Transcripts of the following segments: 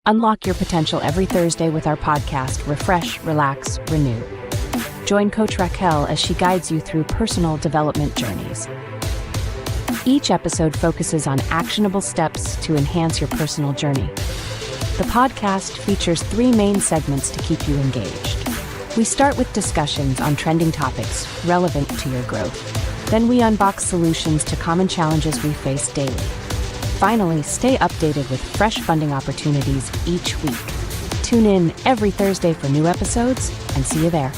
Unlock your potential every Thursday with our podcast, Refresh, Relax, Renew. Join Coach Racquel as she guides you through personal development journeys. Each episode focuses on actionable steps to enhance your personal journey. The podcast features 3 main segments to keep you engaged. We start with discussions on trending topics relevant to your growth. Then we unbox solutions to common challenges we face daily. Finally, stay updated with fresh funding opportunities each week. Tune in every Thursday for new episodes, and see you there.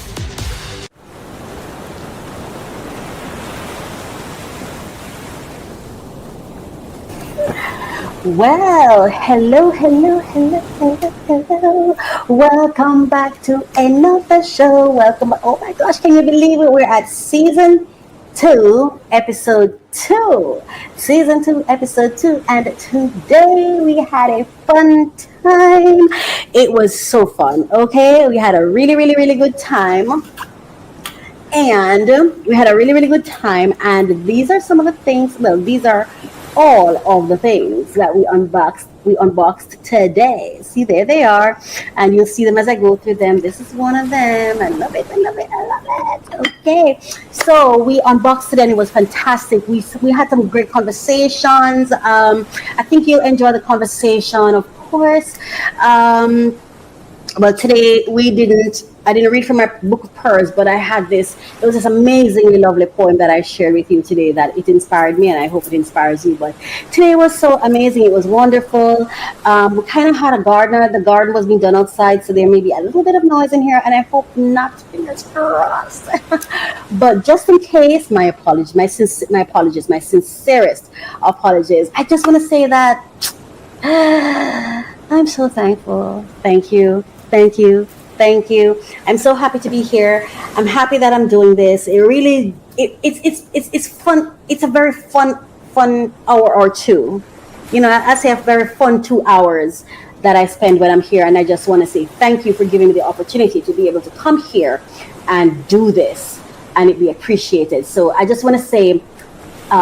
Well, hello. Welcome back to another show. Welcome. Oh my gosh, can you believe it? We're at season 2, episode 2. Season 2, episode 2. And today we had a fun time. It was so fun, okay? We had a really good time. And these are some of the things, these are all of the things that we unboxed today. See, there they are, and you'll see them as I go through them. This is one of them. I love it. Okay, so we unboxed it and it was fantastic. We had some great conversations. I think you'll enjoy the conversation, of course. Well, today I didn't read from my book of prayers, but I had this. It was this amazingly lovely poem that I shared with you today that it inspired me, and I hope it inspires you. But today was so amazing. It was wonderful. We kind of had a gardener. The garden was being done outside, so there may be a little bit of noise in here, and I hope not. Fingers crossed. But just in case, my apologies, my sincerest apologies. I just want to say that I'm so thankful. Thank you. I'm so happy to be here. I'm happy that I'm doing this. It's fun. It's a very fun hour or two. You know, I say a very fun 2 hours that I spend when I'm here, and I just want to say thank you for giving me the opportunity to be able to come here and do this, and it be appreciated. So I just want to say,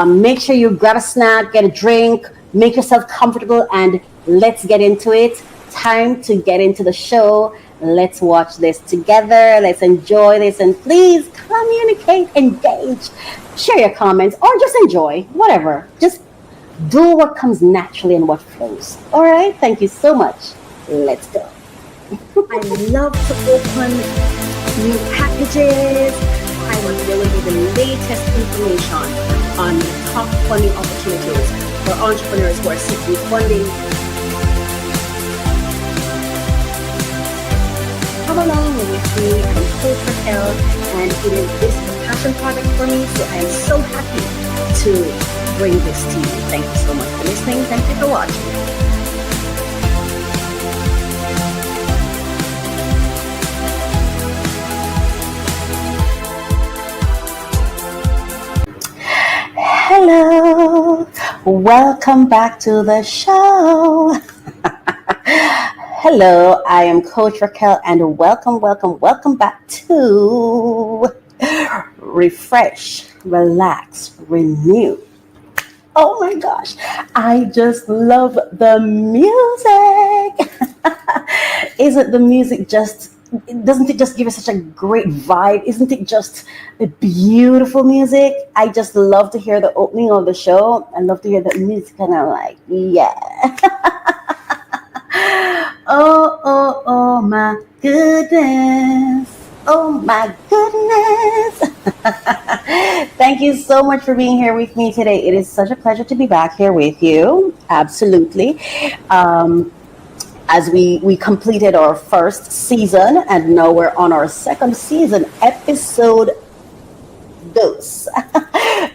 make sure you grab a snack, get a drink, make yourself comfortable, and let's get into it. Time to get into the show. Let's watch this together. Let's enjoy this, and please communicate, engage, share your comments, or just enjoy, whatever. Just do what comes naturally and what flows. All right? Thank you so much. Let's go. I love to open new packages. I want to give you the latest information on top funding opportunities for entrepreneurs who are seeking funding. Come along with me. I'm Coach Racquel, and it is this passion project for me, so I'm so happy to bring this to you. Thank you so much for listening. Thank you for watching. Hello, welcome back to the show. Hello, I am Coach Racquel, and welcome back to Refresh, Relax, Renew. Oh my gosh, I just love the music. Isn't the music doesn't it just give us such a great vibe? Isn't it just a beautiful music? I just love to hear the opening of the show. I love to hear the music, and I'm like, yeah. Oh my goodness. Oh my goodness. Thank you so much for being here with me today. It is such a pleasure to be back here with you. Absolutely. As we completed our first season, and now we're on our second season, episode 2.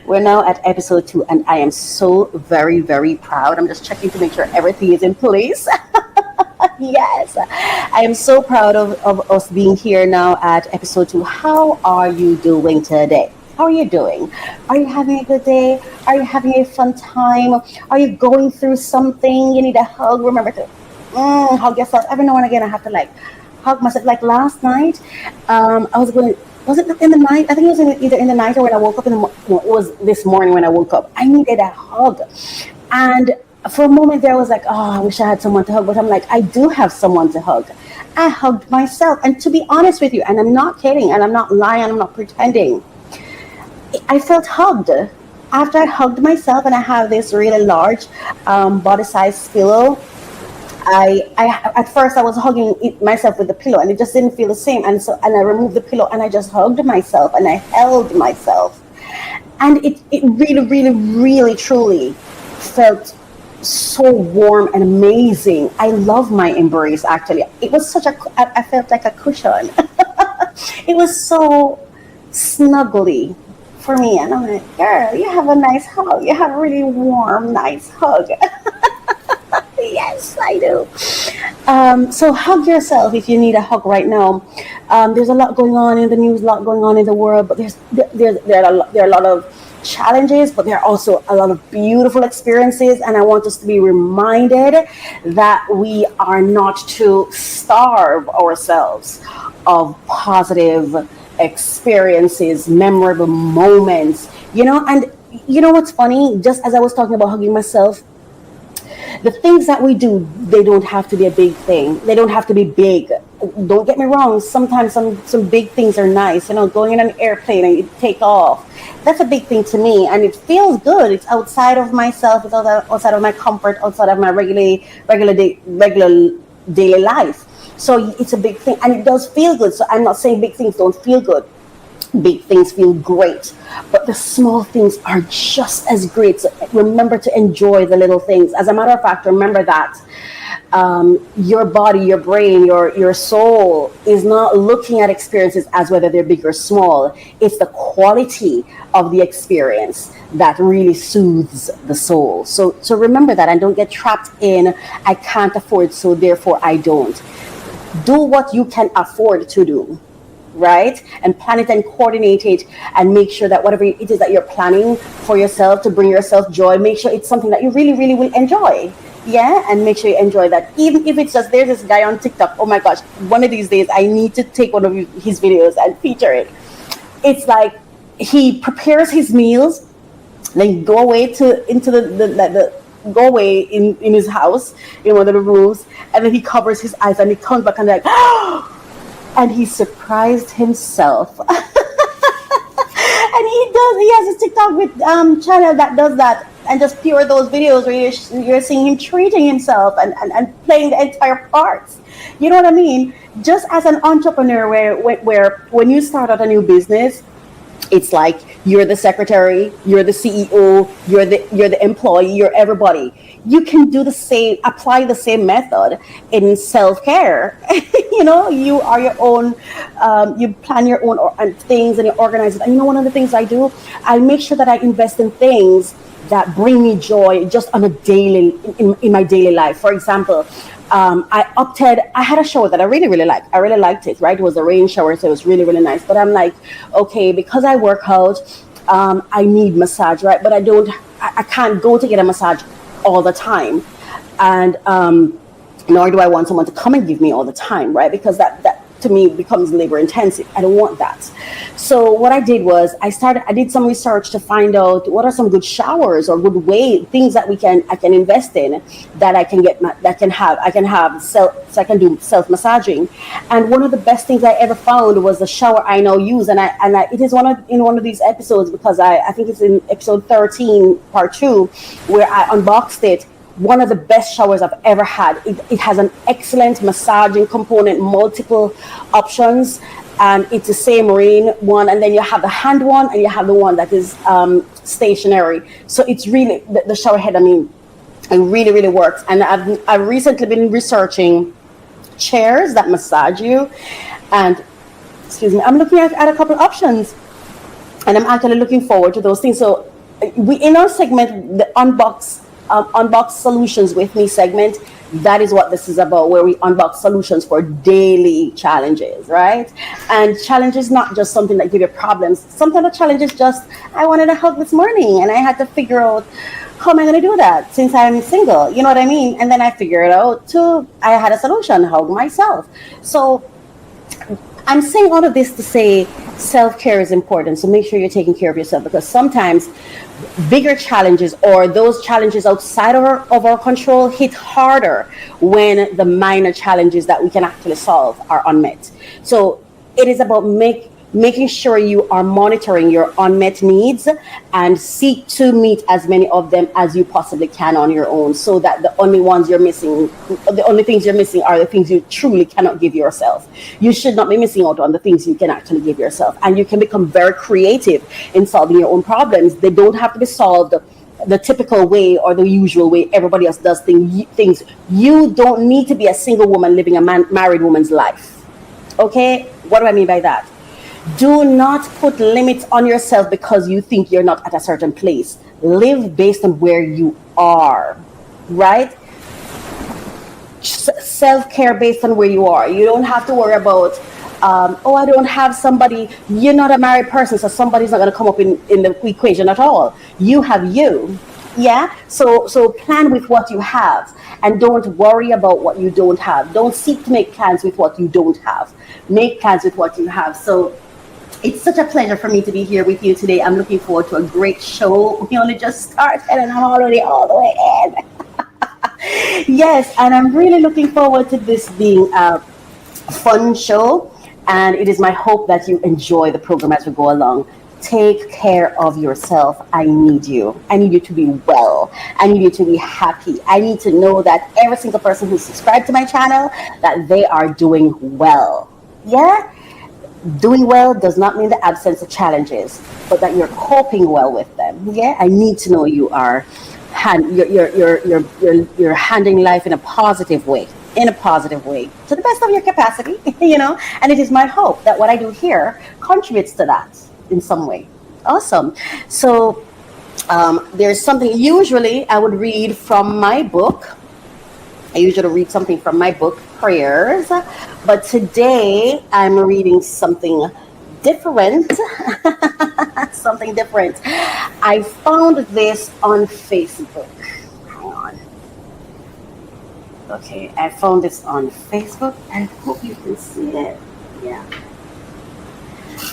We're now at episode 2, and I am so very proud. I'm just checking to make sure everything is in place. Yes, I am so proud of us being here now at episode 2. How are you doing today? How are you doing? Are you having a good day? Are you having a fun time? Are you going through something? You need a hug? Remember to hug yourself. Every now and again, I have to hug myself. Like last night, was it in the night? I think it was either in the night or when I woke up it was this morning when I woke up. I needed a hug. And for a moment there, I was like, oh, I wish I had someone to hug. But I'm like, I do have someone to hug. I hugged myself. And to be honest with you, and I'm not kidding, and I'm not lying, I'm not pretending, I felt hugged. After I hugged myself, and I have this really large body size pillow. I at first I was hugging myself with the pillow, and it just didn't feel the same. And I removed the pillow, and I just hugged myself, and I held myself, and it really, really, really, truly felt so warm and amazing. I love my embrace. Actually, it was such a. I felt like a cushion. It was so snuggly for me, and I'm like, girl, you have a nice hug. You have a really warm, nice hug. Yes, I do. So hug yourself if you need a hug right now. There's a lot going on in the news, a lot going on in the world, but there are a lot of challenges, but there are also a lot of beautiful experiences. And I want us to be reminded that we are not to starve ourselves of positive experiences, memorable moments, and you know what's funny? Just as I was talking about hugging myself, the things that we do, they don't have to be a big thing. They don't have to be big. Don't get me wrong. Sometimes some big things are nice. Going in an airplane and you take off. That's a big thing to me, and it feels good. It's outside of myself. It's outside of my comfort, outside of my regular daily life. So it's a big thing, and it does feel good. So I'm not saying big things don't feel good. Big things feel great, but the small things are just as great. So remember to enjoy the little things. As a matter of fact, remember that your body, your brain, your soul is not looking at experiences as whether they're big or small. It's the quality of the experience that really soothes the soul. So remember that, and don't get trapped in, I can't afford, so therefore I don't. Do what you can afford to do, right? And plan it and coordinate it, and make sure that whatever it is that you're planning for yourself to bring yourself joy, make sure it's something that you really, really will enjoy. Yeah, and make sure you enjoy that. Even if it's just, there's this guy on TikTok, oh my gosh, one of these days I need to take one of his videos and feature it. It's like he prepares his meals, then go away into the go away in his house, in one of the rooms, and then he covers his eyes and he comes back and like, and he surprised himself. And he has a TikTok with channel that does that, and just pure those videos where you're seeing him treating himself and playing the entire parts. You know what I mean? Just as an entrepreneur, where when you start out a new business, it's like you're the secretary, you're the CEO, you're the employee, you're everybody. You can do apply the same method in self-care. You are your own, you plan your own things, and you organize it. And one of the things I do, I make sure that I invest in things that bring me joy just on a daily, in my daily life. For example, I had a shower that I really, really liked. I really liked it, right? It was a rain shower, so it was really, really nice. But I'm like, okay, because I work out, I need massage, right? But I can't go to get a massage all the time. And nor do I want someone to come and give me all the time, right? Because that to me becomes labor intensive. I don't want that. So what I did was I did some research to find out what are some good showers or good things that I can invest in, that I can do self massaging. And one of the best things I ever found was the shower I now use, and it is in one of these episodes, because I think it's in episode 13 part 2 where I unboxed it. One of the best showers I've ever had. It has an excellent massaging component, multiple options, and it's the same rain one, and then you have the hand one, and you have the one that is stationary. So it's really the shower head, it really, really works. And I've recently been researching chairs that massage you, and I'm looking at a couple of options, and I'm actually looking forward to those things. So we, in our segment, the unbox solutions with me segment, that is what this is about, where we unbox solutions for daily challenges, right? And challenge is not just something that give you problems. Sometimes a challenge is just, I wanted a hug this morning and I had to figure out, how am I going to do that since I'm single? You know what I mean? And then I figured out I had a solution, hug myself. So I'm saying all of this to say self-care is important. So make sure you're taking care of yourself, because sometimes bigger challenges or those challenges outside of our control hit harder when the minor challenges that we can actually solve are unmet. So it is about making sure you are monitoring your unmet needs and seek to meet as many of them as you possibly can on your own, so that the only things you're missing are the things you truly cannot give yourself. You should not be missing out on the things you can actually give yourself, and you can become very creative in solving your own problems. They don't have to be solved the typical way or the usual way everybody else does things. You don't need to be a single woman living a married woman's life. Okay, what do I mean by that? Do not put limits on yourself because you think you're not at a certain place. Live based on where you are, right? Self-care based on where you are. You don't have to worry about, I don't have somebody. You're not a married person, so somebody's not going to come up in the equation at all. You have you. Yeah, so plan with what you have, and don't worry about what you don't have. Don't seek to make plans with what you don't have. Make plans with what you have. So it's such a pleasure for me to be here with you today. I'm looking forward to a great show. We only just started and I'm already all the way in. Yes, and I'm really looking forward to this being a fun show. And it is my hope that you enjoy the program as we go along. Take care of yourself. I need you. I need you to be well. I need you to be happy. I need to know that every single person who's subscribed to my channel, that they are doing well. Yeah? Doing well does not mean the absence of challenges, but that you're coping well with them. Yeah, I need to know you are you're handling life in a positive way, to the best of your capacity, And it is my hope that what I do here contributes to that in some way. Awesome. So there's something. Usually, I would read from my book. I usually read something from my book, Prayers, but today I'm reading something different. Something different. I found this on Facebook. Hang on. Okay, I found this on Facebook. I hope you can see it. Yeah.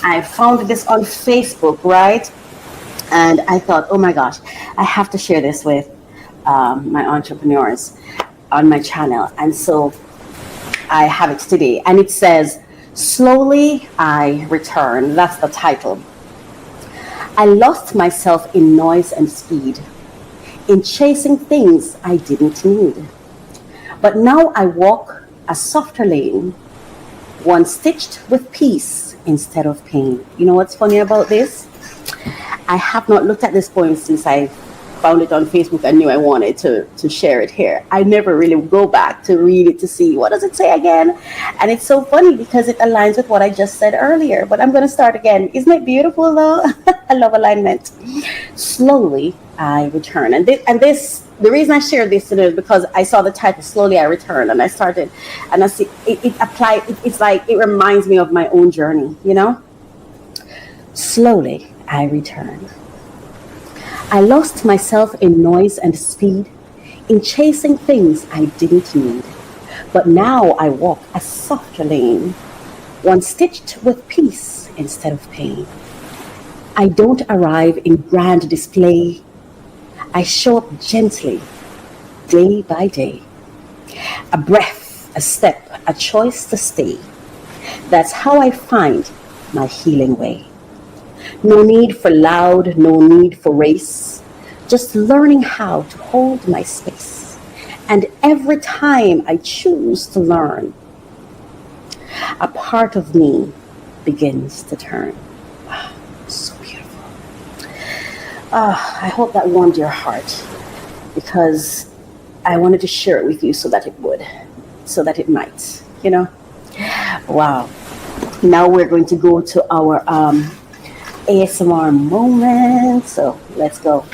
I found this on Facebook, right? And I thought, oh my gosh, I have to share this with my entrepreneurs on my channel. And so I have it today, and it says, Slowly I Return. That's the title. I lost myself in noise and speed, in chasing things I didn't need. But now I walk a softer lane, one stitched with peace instead of pain. You know what's funny about this? I have not looked at this poem since I found it on Facebook and knew I wanted to share it here. I never really go back to read it to see what does it say again. And it's so funny because it aligns with what I just said earlier. But I'm going to start again. Isn't it beautiful though? I love alignment. Slowly I return. And this, the reason I shared this today is because I saw the title Slowly I Return, and I started, and I see it's like it reminds me of my own journey, Slowly I return. I lost myself in noise and speed, in chasing things I didn't need. But now I walk a softer lane, one stitched with peace instead of pain. I don't arrive in grand display. I show up gently, day by day. A breath, a step, a choice to stay. That's how I find my healing way. No need for loud, no need for race. Just learning how to hold my space. And every time I choose to learn, a part of me begins to turn. Wow, so beautiful. I hope that warmed your heart, because I wanted to share it with you so that it might, Wow. Now we're going to go to our ASMR moment. So let's go.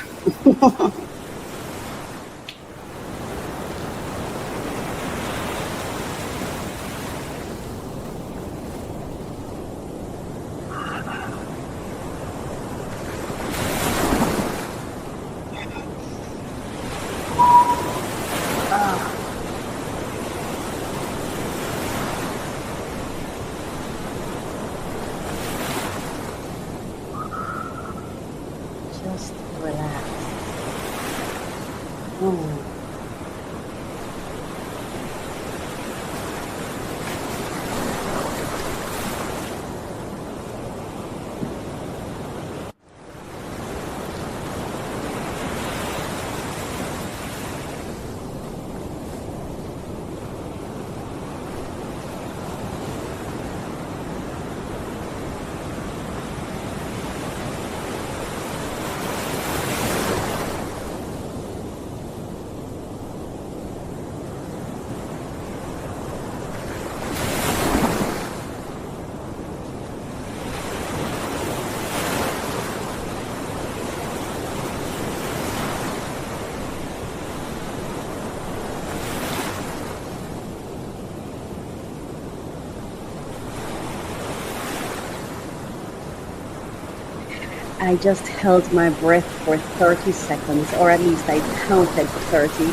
I just held my breath for 30 seconds, or at least I counted for 30.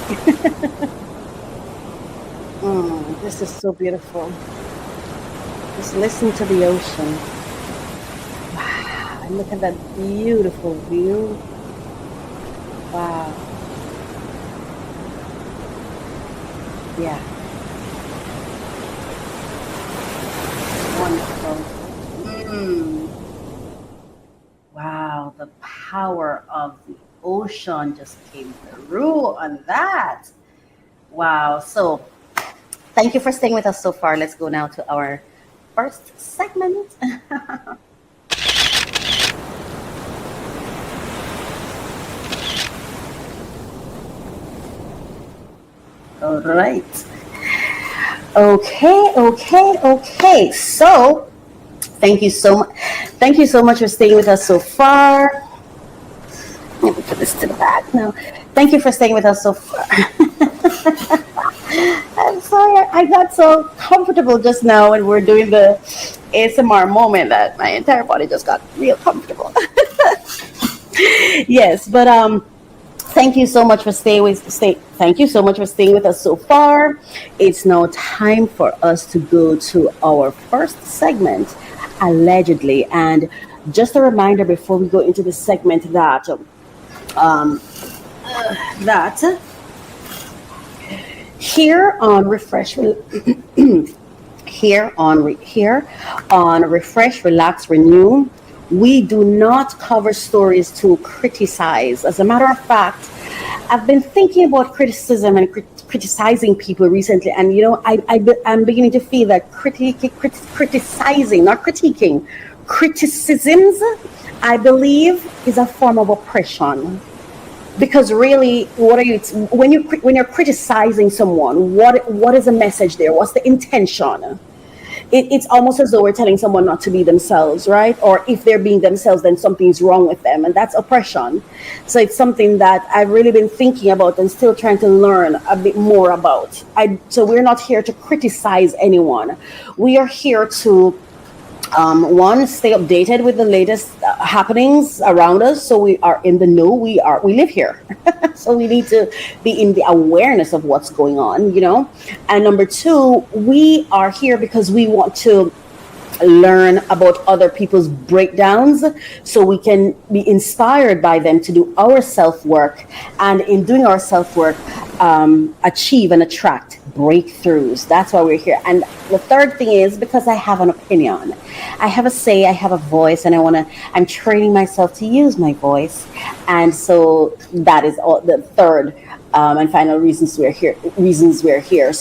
This is so beautiful. Just listen to the ocean. Wow, and look at that beautiful view. Wow. Yeah, wonderful. Mm. Wow, the power of the ocean just came through on that. Wow. So thank you for staying with us so far. Let's go now to our first segment. All right. Okay. So thank you so much. Thank you so much for staying with us so far. Let me put this to the back now. Thank you for staying with us so far. I'm sorry, I got so comfortable just now when we're doing the ASMR moment that my entire body just got real comfortable. Yes, but thank you so much for thank you so much for staying with us so far. It's now time for us to go to our first segment, allegedly. And just a reminder before we go into the segment that um, that here on Refresh, here on Refresh, Relax, Renew, we do not cover stories to criticize. As a matter of fact, I've been thinking about criticism and criticizing people recently, and I'm beginning to feel that criticizing, not critiquing, criticisms, I believe, is a form of oppression. Because really, what are you when you're criticizing someone? What is the message there? What's the intention? It's almost as though we're telling someone not to be themselves, right? Or if they're being themselves, then something's wrong with them, and that's oppression. So it's something that I've really been thinking about and still trying to learn a bit more about. So we're not here to criticize anyone. We are here to one, stay updated with the latest happenings around us, so we are in the know. We live here. So we need to be in the awareness of what's going on, and number two, we are here because we want to learn about other people's breakdowns so we can be inspired by them to do our self-work, and in doing our self-work, achieve and attract breakthroughs. That's why we're here. And the third thing is because I have an opinion, I have a say, I have a voice, and I'm training myself to use my voice. And so that is all the third and final reason that we're here.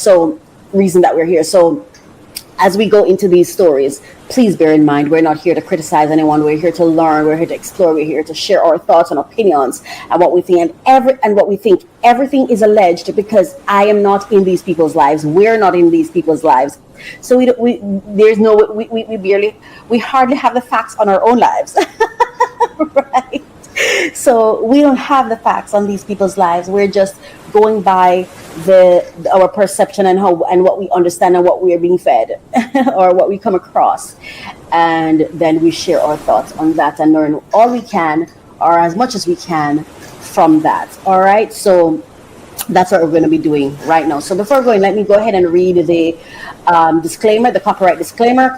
So as we go into these stories, please bear in mind, we're not here to criticize anyone. We're here to learn. We're here to explore. We're here to share our thoughts and opinions and what we think. And what we think. Everything is alleged because I am not in these people's lives. We're not in these people's lives. So we hardly have the facts on our own lives, right? So we don't have the facts on these people's lives. We're just going by our perception and what we understand and what we are being fed or what we come across, and then we share our thoughts on that and learn all we can or as much as we can from that. All right, so that's what we're going to be doing right now. So before going, let me go ahead and read the disclaimer, the copyright disclaimer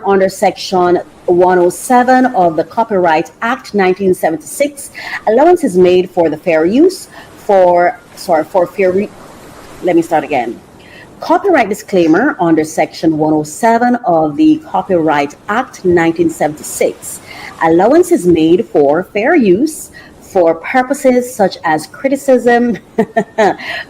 under section 107 of the Copyright Act 1976. Allowance is made for the fair use let me start again. Copyright disclaimer under section 107 of the Copyright Act 1976. Allowance is made for fair use for purposes such as criticism,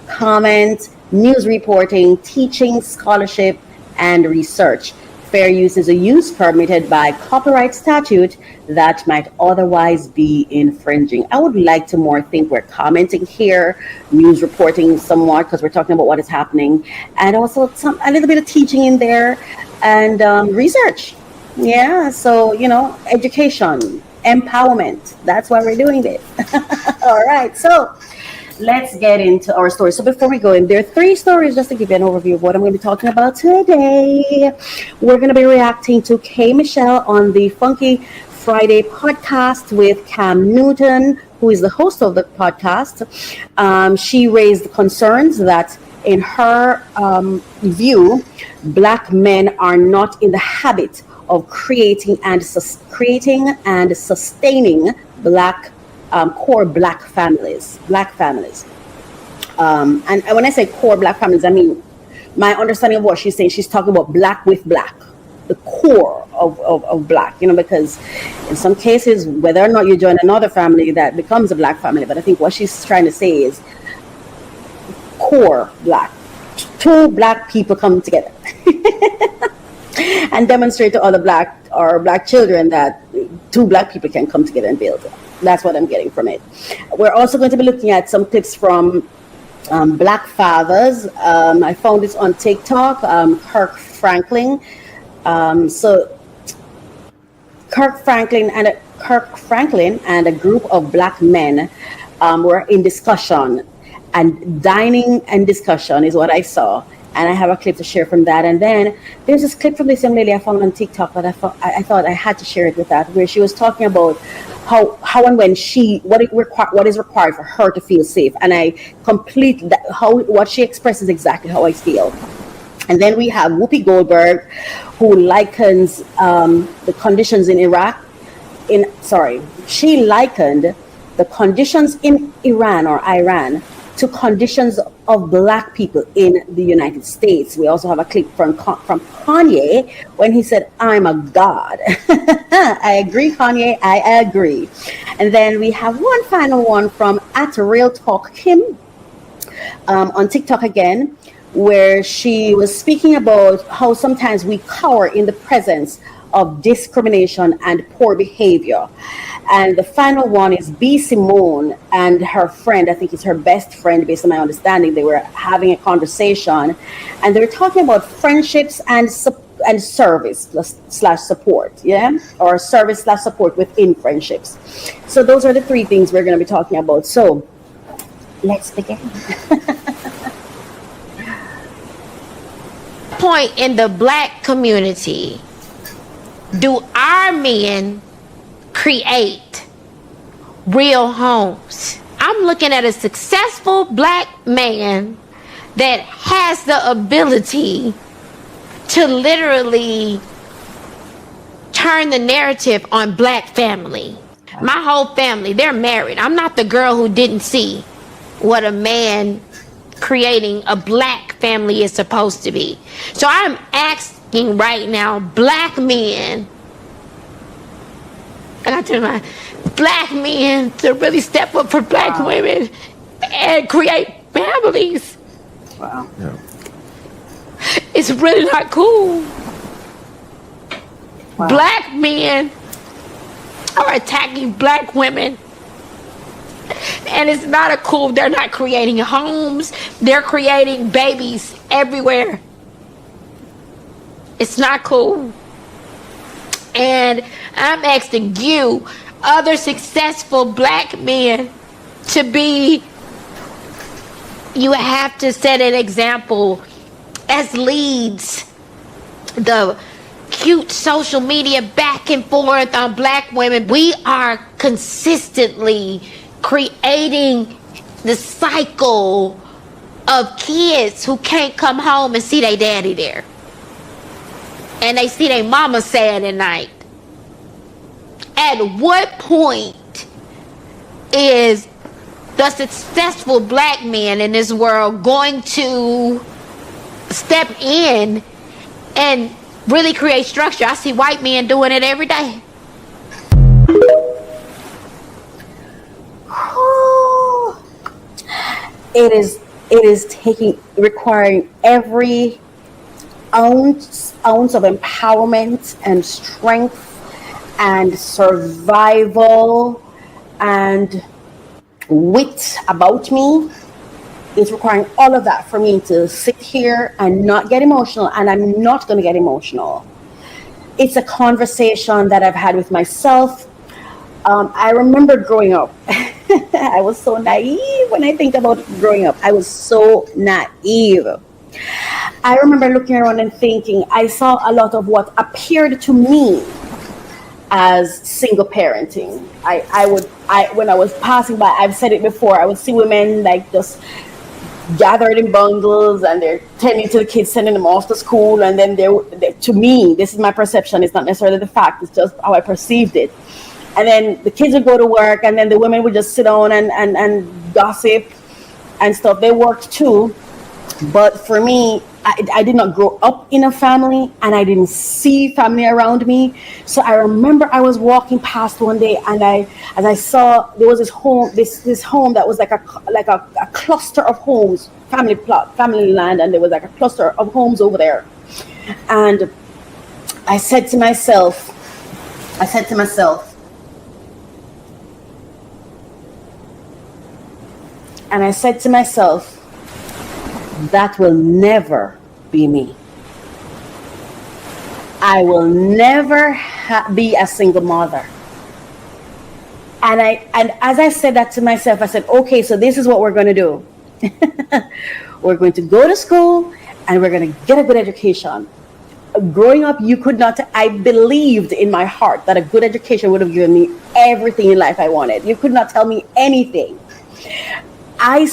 comment, news reporting, teaching, scholarship, and research. Fair use is a use permitted by copyright statute that might otherwise be infringing. I would like to more think we're commenting here, news reporting somewhat, because we're talking about what is happening, and also a little bit of teaching in there, and research. Yeah, so, education, empowerment. That's why we're doing this. All right, so let's get into our story. So before we go in, there are 3 stories just to give you an overview of what I'm going to be talking about today. We're going to be reacting to K. Michelle on the Funky Friday podcast with Cam Newton, who is the host of the podcast. She raised concerns that in her view, Black men are not in the habit of creating and sustaining core Black families. And when I say core Black families, I mean, my understanding of what she's saying, she's talking about Black with Black, the core of Black, because in some cases, whether or not you join another family, that becomes a Black family. But I think what she's trying to say is core Black. 2 Black people come together and demonstrate to other Black children that 2 Black people can come together and build. That's what I'm getting from it. We're also going to be looking at some clips from Black fathers. I found this on TikTok. Kirk Franklin. So Kirk Franklin and a group of Black men were in discussion, and dining and discussion is what I saw. And I have a clip to share from that. And then there's this clip from this young lady I found on TikTok that I thought I had to share it with that, where she was talking about how and when what is required for her to feel safe. And I complete that, what she expresses exactly how I feel. And then we have Whoopi Goldberg, who likens the conditions in Iraq. She likened the conditions in Iran to conditions of Black people in the United States. We also have a clip from Kanye when he said, "I'm a god." I agree, Kanye. I agree. And then we have one final one from @RealTalkKim on TikTok again, where she was speaking about how sometimes we cower in the presence of discrimination and poor behavior. And the final one is B Simone and her friend. I think it's her best friend, based on my understanding. They were having a conversation, and they were talking about friendships and service / support, or service / support within friendships. So those are the 3 things we're going to be talking about. So let's begin. Point in the Black community, do our men create real homes? I'm looking at a successful Black man that has the ability to literally turn the narrative on Black family. My whole family, they're married. I'm not the girl who didn't see what a man creating a Black family is supposed to be. So I'm asking right now, Black men, and I tell my Black men to really step up for Black women and create families. Wow. Yeah. It's really not cool. Wow. Black men are attacking Black women. And it's not a cool, they're not creating homes. They're creating babies everywhere. It's not cool. And I'm asking you, other successful Black men, you have to set an example as leads. The cute social media back and forth on Black women. We are consistently creating the cycle of kids who can't come home and see their daddy there. And they see their mama sad at night. At what point is the successful Black man in this world going to step in and really create structure? I see white men doing it every day. It is requiring every ounce of empowerment and strength and survival and wit about me. It's requiring all of that for me to sit here and not get emotional, and I'm not going to get emotional. It's a conversation that I've had with myself. I remember growing up I was so naive when I think about growing up. I was so naive. I remember looking around and thinking, I saw a lot of what appeared to me as single parenting. When I was passing by, I've said it before, I would see women like just gathered in bundles and they're tending to the kids, sending them off to school, and then to me, this is my perception, it's not necessarily the fact, it's just how I perceived it. And then the kids would go to work, and then the women would just sit down and gossip and stuff. They worked too, but for me, I did not grow up in a family, and I didn't see family around me. So I remember I was walking past one day, and as I saw there was this home that was like a cluster of homes, family land, and there was like a cluster of homes over there. And I said to myself, that will never be me. I will never be a single mother. And as I said that to myself, I said, okay, so this is what we're going to do. We're going to go to school and we're going to get a good education. Growing up, I believed in my heart that a good education would have given me everything in life I wanted. You could not tell me anything. I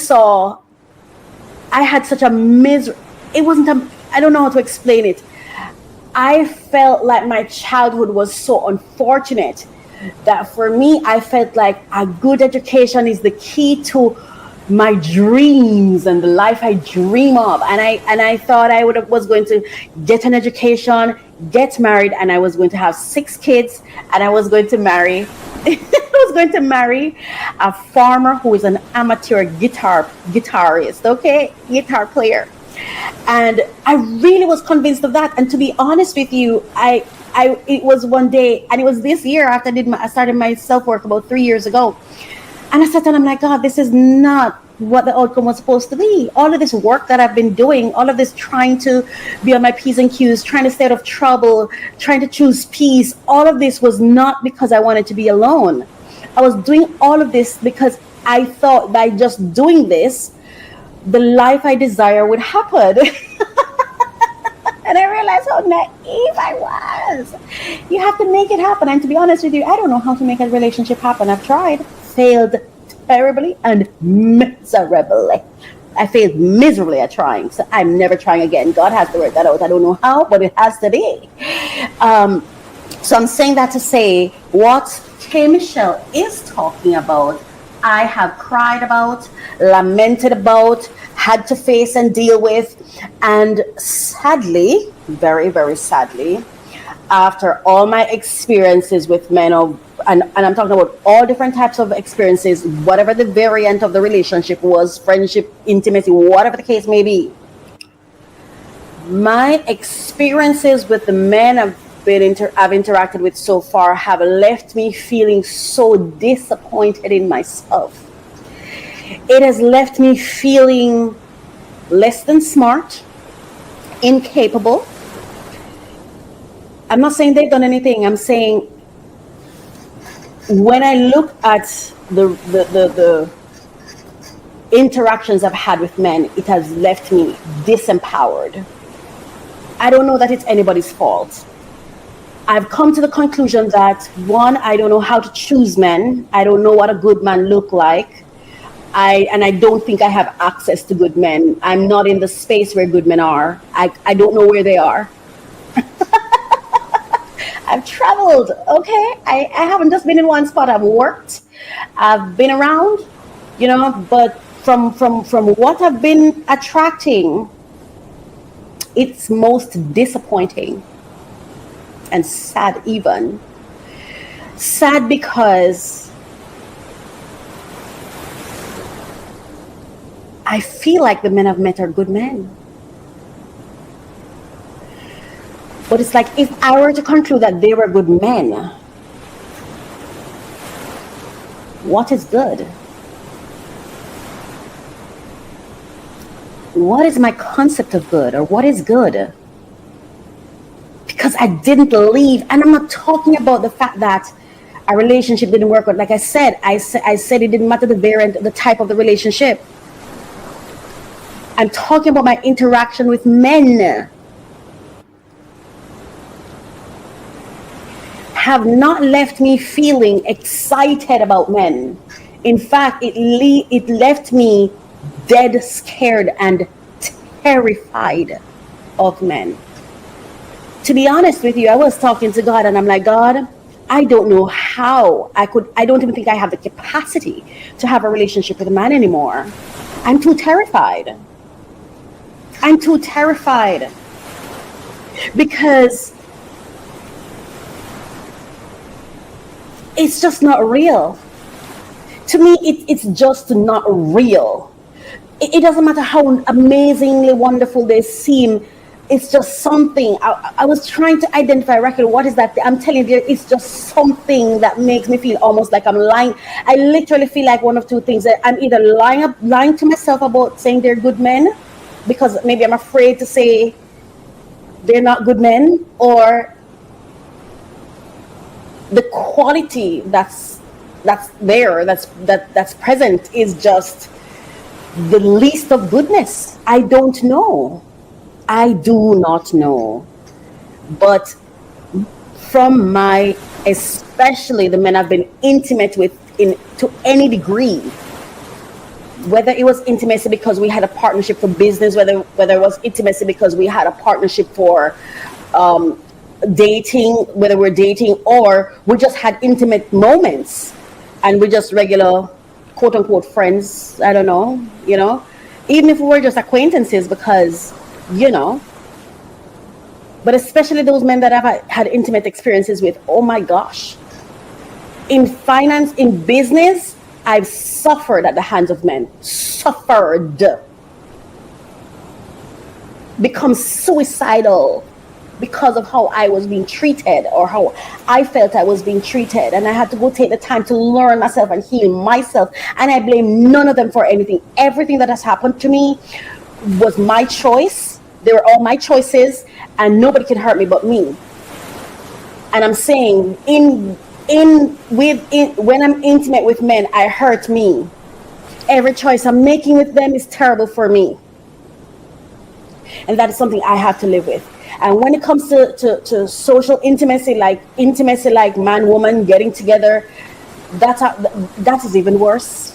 had such a I don't know how to explain it. I felt like my childhood was so unfortunate that for me, I felt like a good education is the key to my dreams and the life I dream of. And I thought I was going to get an education, get married, and I was going to have 6 kids, and I was going to marry a farmer who is an amateur guitarist, okay? Guitar player. And I really was convinced of that. And to be honest with you, it was one day, and it was this year after I started my self-work about 3 years ago. And I sat down, I'm like, God, this is not what the outcome was supposed to be. All of this work that I've been doing, all of this trying to be on my P's and Q's, trying to stay out of trouble, trying to choose peace, all of this was not because I wanted to be alone. I was doing all of this because I thought by just doing this, the life I desire would happen. And I realized how naive I was. You have to make it happen. And to be honest with you, I don't know how to make a relationship happen. I've tried, failed terribly and miserably. I failed miserably at trying. So I'm never trying again. God has to work that out. I don't know how, but it has to be. So I'm saying that to say what K. Michelle is talking about, I have cried about, lamented about, had to face and deal with. And sadly, very, very sadly, after all my experiences with men, and I'm talking about all different types of experiences, whatever the variant of the relationship was, friendship, intimacy, whatever the case may be, my experiences with the men I've interacted with so far have left me feeling so disappointed in myself. It has left me feeling less than smart, incapable. I'm not saying they've done anything. I'm saying when I look at the interactions I've had with men, it has left me disempowered. I don't know that it's anybody's fault. I've come to the conclusion that, one, I don't know how to choose men. I don't know what a good man look like. I don't think I have access to good men. I'm not in the space where good men are. I don't know where they are. I've traveled, okay? I haven't just been in one spot. I've worked. I've been around, but from what I've been attracting, it's most disappointing and sad even. Sad because I feel like the men I've met are good men. But it's like if I were to conclude that they were good men, what is good? What is my concept of good, or what is good? Because I didn't leave, and I'm not talking about the fact that A relationship didn't work out. Like I said, I said it didn't matter the variant, the type of the relationship. I'm talking about my interaction with men. Have not left me feeling excited about men. In fact, it left me dead scared and terrified of men. To be honest with you, I was talking to God and I'm like, God, I don't know how I don't even think I have the capacity to have a relationship with a man anymore. I'm too terrified. Because it's just not real. To me, it's just not real. It doesn't matter how amazingly wonderful they seem. It's just something. I was trying to identify, Racquel, what is that? I'm telling you, it's just something that makes me feel almost like I'm lying. I literally feel like one of two things. That I'm either lying to myself about saying they're good men, because maybe I'm afraid to say they're not good men, or the quality that's present is just the least of goodness. I don't know. I do not know. But from especially the men I've been intimate with to any degree, whether it was intimacy because we had a partnership for business, whether it was intimacy because we had a partnership for dating, whether we're dating or we just had intimate moments and we're just regular quote unquote friends, I don't know, even if we were just acquaintances, because but especially those men that I've had intimate experiences with, oh my gosh, in finance, in business, I've suffered at the hands of men, become suicidal because of how I was being treated or how I felt I was being treated. And I had to go take the time to learn myself and heal myself. And I blame none of them for anything. Everything that has happened to me was my choice. They were all my choices, and nobody can hurt me but me. And I'm saying when I'm intimate with men, I hurt me. Every choice I'm making with them is terrible for me. And that is something I have to live with. And when it comes to social intimacy like man, woman getting together, that is even worse.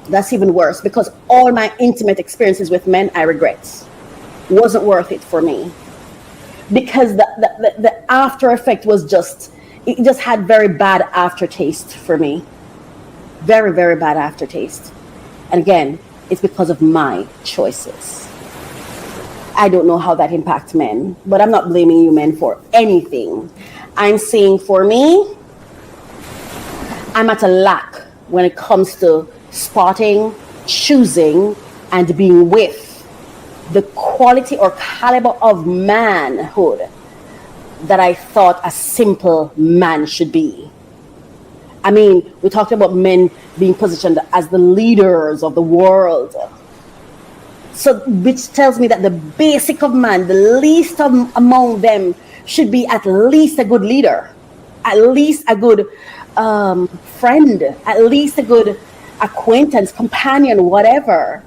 That's even worse, because all my intimate experiences with men, I regret. Wasn't worth it for me. Because the after effect was it just had very bad aftertaste for me. Very, very bad aftertaste. And again, it's because of my choices. I don't know how that impacts men, but I'm not blaming you men for anything. I'm saying for me, I'm at a lack when it comes to spotting, choosing, and being with the quality or caliber of manhood that I thought a simple man should be. I mean, we talked about men being positioned as the leaders of the world. So, which tells me that the basic of man, the least among them, should be at least a good leader, at least a good friend, at least a good acquaintance, companion, whatever.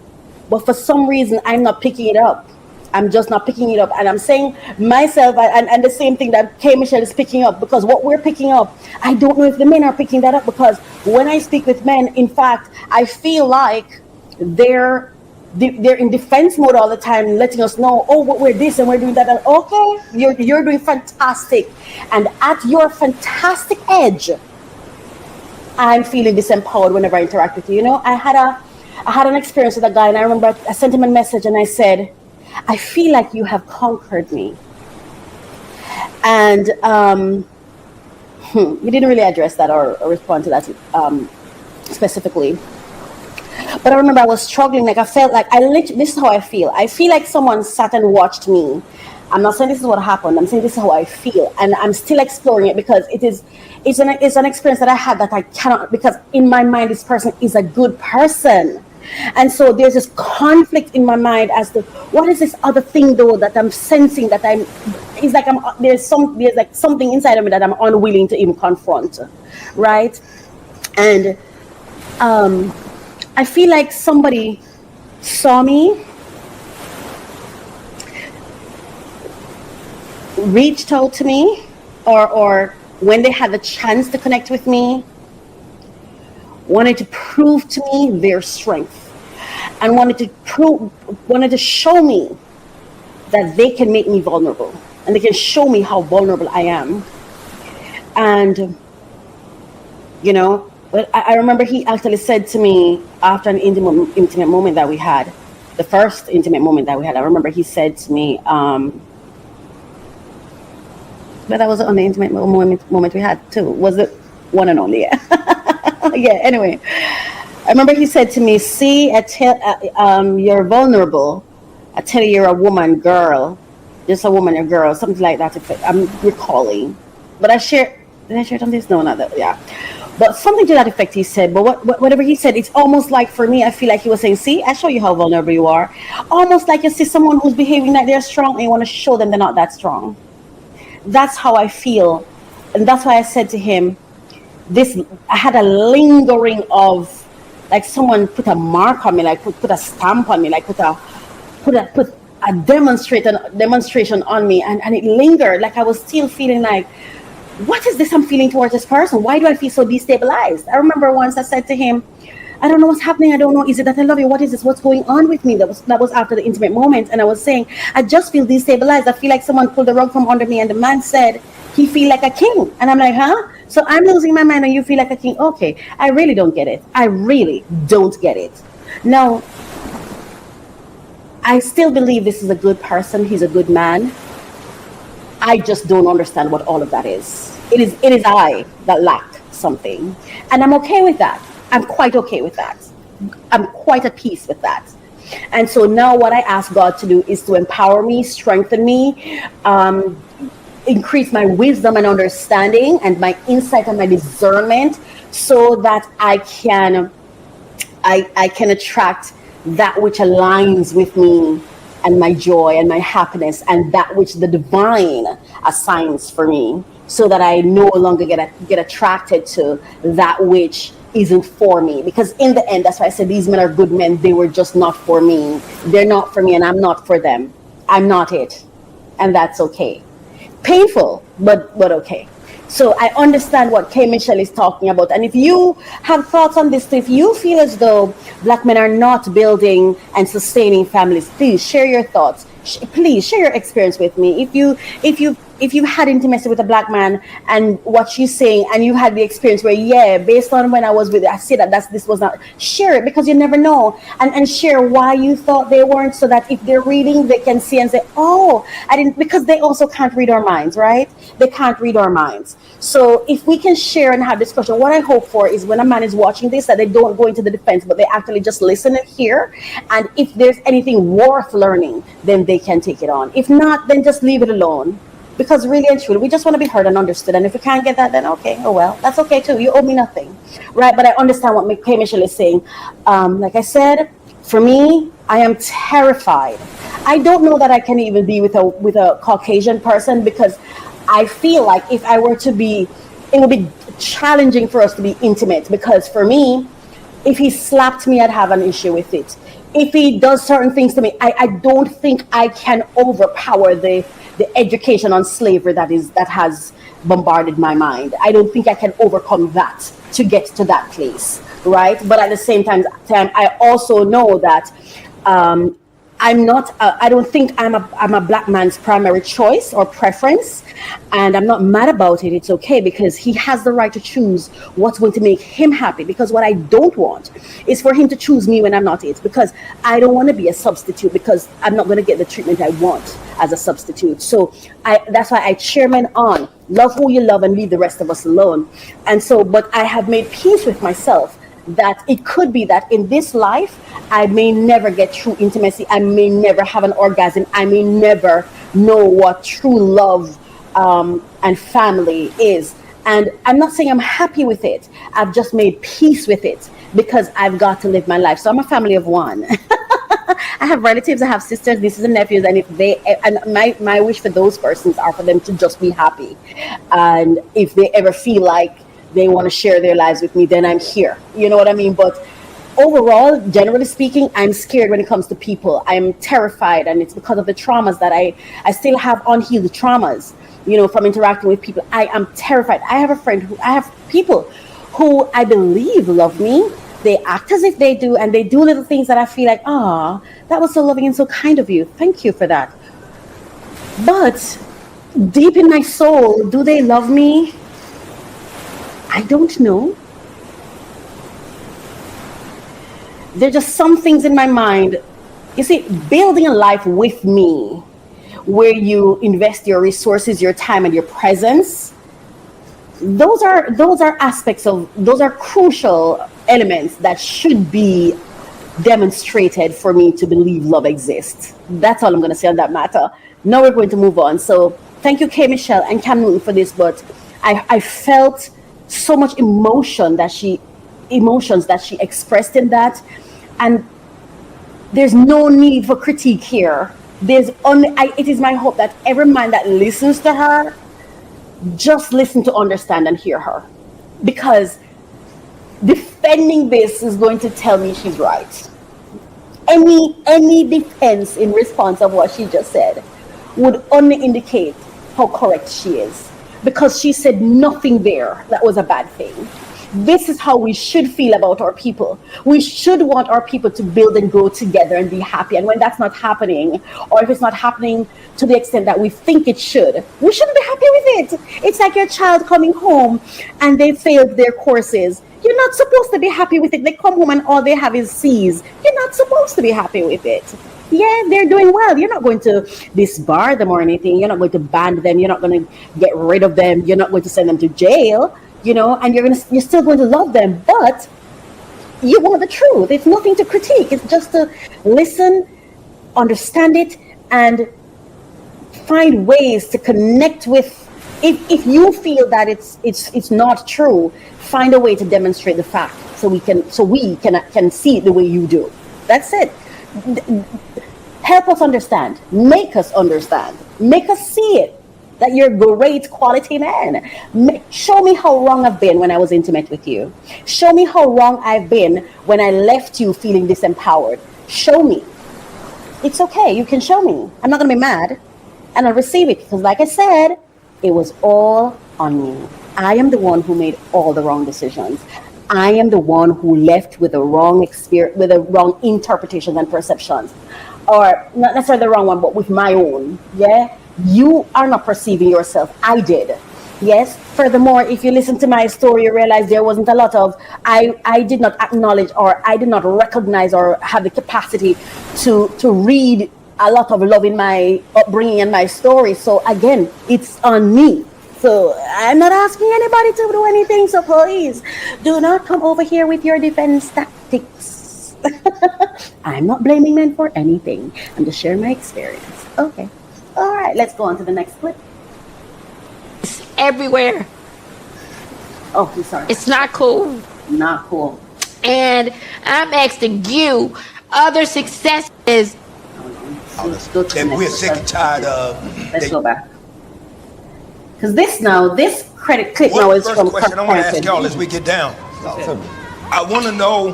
But for some reason, I'm not picking it up. I'm just not picking it up. And I'm saying myself, and the same thing that K. Michelle is picking up, because what we're picking up, I don't know if the men are picking that up, because when I speak with men, in fact, I feel like they're in defense mode all the time, letting us know, oh, we're this and we're doing that. And okay, you're doing fantastic. And at your fantastic edge, I'm feeling disempowered whenever I interact with you. I had an experience with a guy, and I remember I sent him a message and I said, I feel like you have conquered me. And he didn't really address that or respond to that specifically. But I remember I was struggling. Like I felt like this is how I feel. I feel like someone sat and watched me. I'm not saying this is what happened. I'm saying this is how I feel, and I'm still exploring it, because it's an experience that I had that I cannot, because in my mind this person is a good person. And so there's this conflict in my mind as to what is this other thing though that I'm sensing that it's like there's like something inside of me that I'm unwilling to even confront, right? And I feel like somebody saw me, reached out to me, or when they had the chance to connect with me, wanted to prove to me their strength, and wanted to show me that they can make me vulnerable, and they can show me how vulnerable I am. And but I remember he actually said to me after an intimate moment that we had, the first intimate moment that we had. I remember he said to me, but that was the only intimate moment we had too. Was it one and only? Yeah. Yeah. Anyway, I remember he said to me, "See, you're vulnerable. I tell you, you're a woman, girl. Just a woman, a girl, something like that." I'm recalling, but did I share it on this? No, not that. Yeah, but something to that effect. He said, but whatever he said, it's almost like for me, I feel like he was saying, "See, I show you how vulnerable you are." Almost like you see someone who's behaving like they're strong, and you want to show them they're not that strong. That's how I feel, and that's why I said to him, I had a lingering of like someone put a mark on me, like put a stamp on me, like put a demonstration on me, and it lingered. Like I was still feeling like, what is this I'm feeling towards this person? Why do I feel so destabilized? I remember once I said to him, I don't know what's happening. I don't know. Is it that I love you? What is this? What's going on with me? That was after the intimate moment. And I was saying, I just feel destabilized. I feel like someone pulled the rug from under me. And the man said, he feel like a king. And I'm like, huh? So I'm losing my mind and you feel like a king. Okay. I really don't get it. I really don't get it. Now, I still believe this is a good person. He's a good man. I just don't understand what all of that is. It is I that lack something. And I'm okay with that. I'm quite okay with that. I'm quite at peace with that. And so now what I ask God to do is to empower me, strengthen me, increase my wisdom and understanding and my insight and my discernment so that I can attract that which aligns with me and my joy and my happiness and that which the divine assigns for me, so that I no longer get attracted to that which isn't for me. Because in the end, that's why I said these men are good men. They were just not for me. They're not for me and I'm not for them. I'm not it. And that's okay. Painful, but okay. So I understand what Kay Michelle is talking about. And if you have thoughts on this, if you feel as though Black men are not building and sustaining families, please share your thoughts. Please share your experience with me. If you had intimacy with a Black man and what she's saying, and you had the experience where, yeah, based on when I was with it, I say this was not, share it, because you never know, and share why you thought they weren't, so that if they're reading, they can see and say, oh, I didn't, because they also can't read our minds, right? They can't read our minds. So if we can share and have discussion, what I hope for is when a man is watching this, that they don't go into the defense, but they actually just listen and hear. And if there's anything worth learning, then they can take it on. If not, then just leave it alone. Because really and truly, we just want to be heard and understood. And if we can't get that, then okay, oh well, that's okay too. You owe me nothing, right? But I understand what Kay Michelle is saying. Like I said, for me, I am terrified. I don't know that I can even be with a Caucasian person, because I feel like if I were to be, it would be challenging for us to be intimate. Because for me, if he slapped me, I'd have an issue with it. If he does certain things to me, I don't think I can overpower the education on slavery that has bombarded my mind. I don't think I can overcome that to get to that place, right? But at the same time, I also know that I'm not. I don't think I'm a Black man's primary choice or preference, and I'm not mad about it. It's okay, because he has the right to choose what's going to make him happy. Because what I don't want is for him to choose me when I'm not it. Because I don't want to be a substitute. Because I'm not going to get the treatment I want as a substitute. So that's why I cheer men on. Love who you love and leave the rest of us alone. And so, but I have made peace with myself that it could be that in this life, I may never get true intimacy. I may never have an orgasm. I may never know what true love and family is. And I'm not saying I'm happy with it. I've just made peace with it, because I've got to live my life. So I'm a family of one. I have relatives, I have sisters, nieces and nephews, and if they, and my wish for those persons are for them to just be happy. And if they ever feel like they want to share their lives with me, then I'm here. You know what I mean? But overall, generally speaking, I'm scared when it comes to people. I'm terrified, and it's because of the traumas that I still have unhealed traumas, you know, from interacting with people. I am terrified. I have people who I believe love me. They act as if they do, and they do little things that I feel like, ah, that was so loving and so kind of you. Thank you for that. But deep in my soul, do they love me? I don't know. There are just some things in my mind. You see, building a life with me, where you invest your resources, your time, and your presence, those are aspects of, those are crucial elements that should be demonstrated for me to believe love exists. That's all I'm going to say on that matter. Now we're going to move on. So thank you, K. Michelle and Cam Newton, for this. But I felt so much emotions that she expressed in that, and there's no need for critique here. It is my hope that every man that listens to her just listen to understand and hear her, because defending this is going to tell me she's right. Any defense in response of what she just said would only indicate how correct she is, because she said nothing there that was a bad thing. This is how we should feel about our people. We should want our people to build and grow together and be happy. And when that's not happening, or if it's not happening to the extent that we think it should, we shouldn't be happy with it. It's like your child coming home and they failed their courses. You're not supposed to be happy with it. They come home and all they have is C's. You're not supposed to be happy with it. Yeah, they're doing well. You're not going to disbar them or anything. You're not going to ban them. You're not going to get rid of them. You're not going to send them to jail. You know, and you're still going to love them, but you want the truth. It's nothing to critique. It's just to listen, understand it, and find ways to connect with. If you feel that it's not true, find a way to demonstrate the fact, so we can see it the way you do. That's it. Help us understand. Make us understand. Make us see it. That you're a great quality man. Show me how wrong I've been when I was intimate with you. Show me how wrong I've been when I left you feeling disempowered. Show me. It's okay. You can show me. I'm not going to be mad. And I'll receive it. Because like I said, it was all on me. I am the one who made all the wrong decisions. I am the one who left with a wrong experience, with a wrong interpretations and perceptions. Or not necessarily the wrong one, but with my own. Yeah? You are not perceiving yourself. I did. Yes. Furthermore, if you listen to my story, you realize there wasn't a lot of, I did not acknowledge, or I did not recognize or have the capacity to read a lot of love in my upbringing and my story. So again, it's on me. So I'm not asking anybody to do anything. So please do not come over here with your defense tactics. I'm not blaming men for anything. I'm just sharing my experience. Okay. All right, let's go on to the next clip. It's everywhere. Oh, I'm sorry. It's not cool. Not cool. And I'm asking you, other successes. And we're sick and tired of. Let's go back. Because this credit clip now is from Kirk Franklin. First question I want to ask y'all as we get down. I want to know,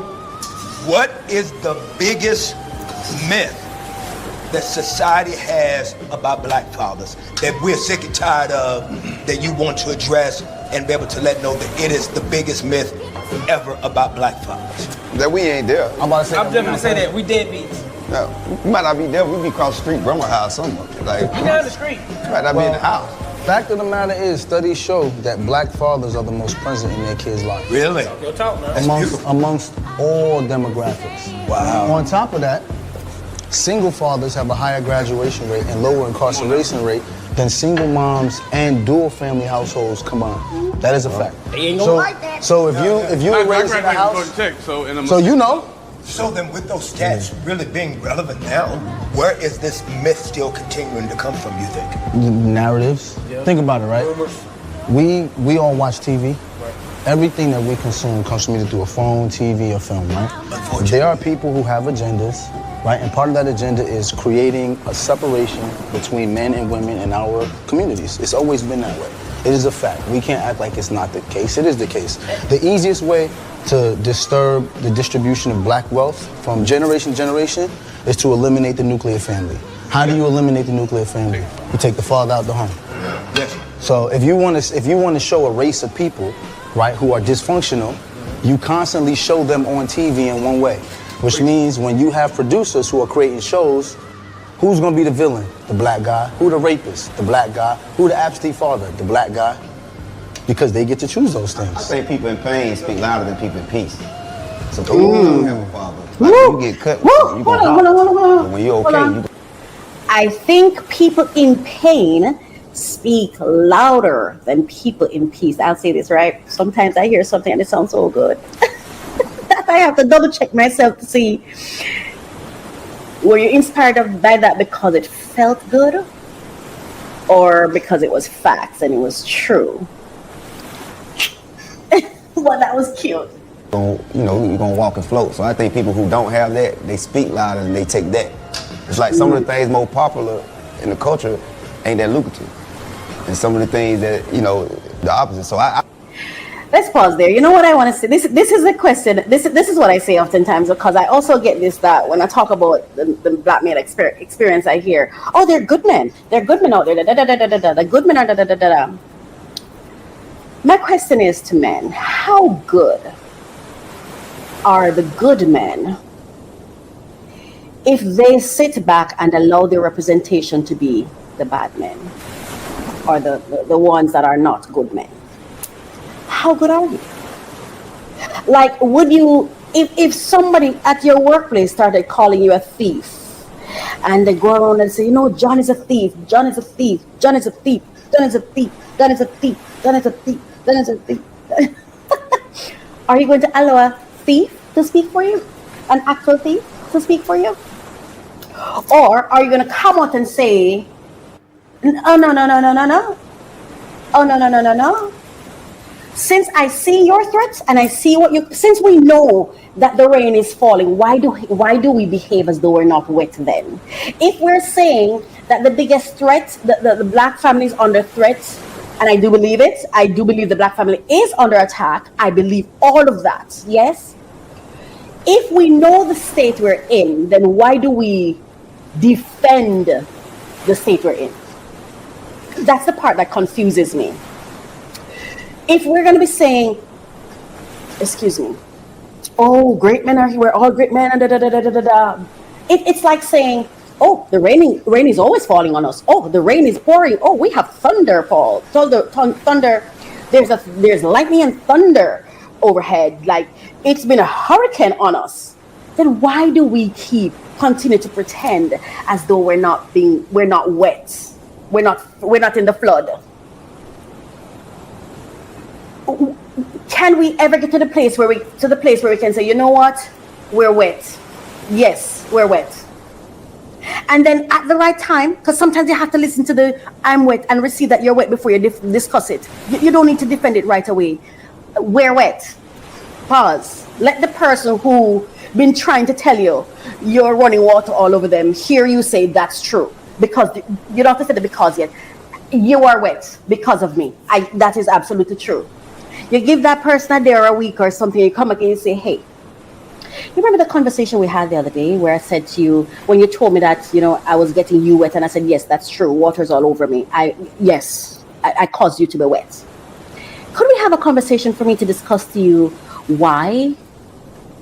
what is the biggest myth that society has about black fathers that we're sick and tired of, that you want to address and be able to let know that it is the biggest myth ever about black fathers? That we ain't there. I'm definitely say that. We deadbeats. No, we might not be there. We be across the street, grandma house somewhere. Like, We down the street. we might not be in the house. Fact of the matter is, studies show that black fathers are the most present in their kids' lives. Really? Go talk now. Amongst all demographics. Wow. On top of that, single fathers have a higher graduation rate and lower incarceration rate than single moms and dual family households combined. That is a fact. They ain't gonna like that. So if you were raised in a house, so you know. So then, with those stats really being relevant now, where is this myth still continuing to come from, you think? Narratives. Think about it, right? We all watch TV. everything that we consume comes from either through a phone, TV, or film, right? There are people who have agendas, right? And part of that agenda is creating a separation between men and women in our communities. It's always been that way. It is a fact. We can't act like it's not the case. It is the case. The easiest way to disturb the distribution of black wealth from generation to generation is to eliminate the nuclear family. How do you eliminate the nuclear family? You take the father out the home. Yes. So if you want to show a race of people, right, who are dysfunctional, you constantly show them on TV in one way, which means when you have producers who are creating shows, who's gonna be the villain? The black guy. Who the rapist? The black guy. Who the absentee father? The black guy. Because they get to choose those things. I think people in pain speak louder than people in peace. So people who don't have a father, like you get cut, you go Hold on. when you're okay, I think people in pain speak louder than people in peace. I'll say this, right? Sometimes I hear something and it sounds so good that I have to double check myself to see, were you inspired by that because it felt good or because it was facts and it was true? Well, that was cute. you're gonna walk and float. So I think people who don't have that, they speak louder and they take that. It's like some of the things more popular in the culture ain't that lucrative. And some of the things that, the opposite. So Let's pause there. You know what I want to say? This is a question. This is what I say oftentimes, because I also get this, that when I talk about the black male experience, I hear, oh, they're good men. They're good men out there. The good men are da da da da da. My question is to men, how good are the good men if they sit back and allow their representation to be the bad men or the ones that are not good men? How good are you? Like, would you, if somebody at your workplace started calling you a thief, and they go around and say, John is a thief, John is a thief, John is a thief, John is a thief, John is a thief, John is a thief, John is a thief. Are you going to allow a thief to speak for you? An actual thief to speak for you? Or are you going to come out and say, oh, no. Oh, no. Since I see your threats and I see since we know that the rain is falling, why do we behave as though we're not wet then? If we're saying that the biggest threat, the black family is under threat, and I do believe it, I do believe the black family is under attack, I believe all of that, yes? If we know the state we're in, then why do we defend the state we're in? That's the part that confuses me. If we're going to be saying, excuse me, oh, great men are here, we're all great men, and da-da-da-da-da-da. It's like saying, oh, the rain is always falling on us. Oh, the rain is pouring. Oh, we have thunder. There's lightning and thunder overhead. Like, it's been a hurricane on us. Then why do we continue to pretend as though we're not wet? We're not in the flood. Can we ever get to the place where we can say, you know what, we're wet? Yes, we're wet. And then at the right time, because sometimes you have to listen to the I'm wet and receive that you're wet before you discuss it. You don't need to defend it right away. We're wet. Pause. Let the person who been trying to tell you you're running water all over them hear you say that's true. Because you don't have to say the because yet. You are wet because of me. That is absolutely true. You give that person a day or a week or something, you come again and say, hey, you remember the conversation we had the other day where I said to you, when you told me that, I was getting you wet, and I said, yes, that's true. Water's all over me. I caused you to be wet. Could we have a conversation for me to discuss to you why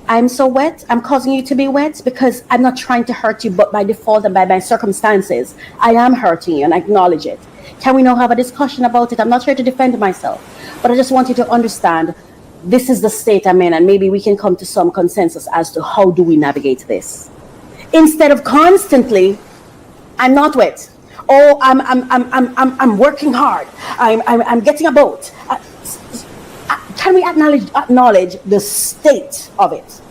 I'm so wet? I'm causing you to be wet because I'm not trying to hurt you, but by default and by my circumstances, I am hurting you and I acknowledge it. Can we now have a discussion about it? I'm not here to defend myself, but I just want you to understand this is the state I'm in, and maybe we can come to some consensus as to how do we navigate this. Instead of constantly, I'm not wet. Oh, I'm working hard. I'm getting a boat. Can we acknowledge the state of it?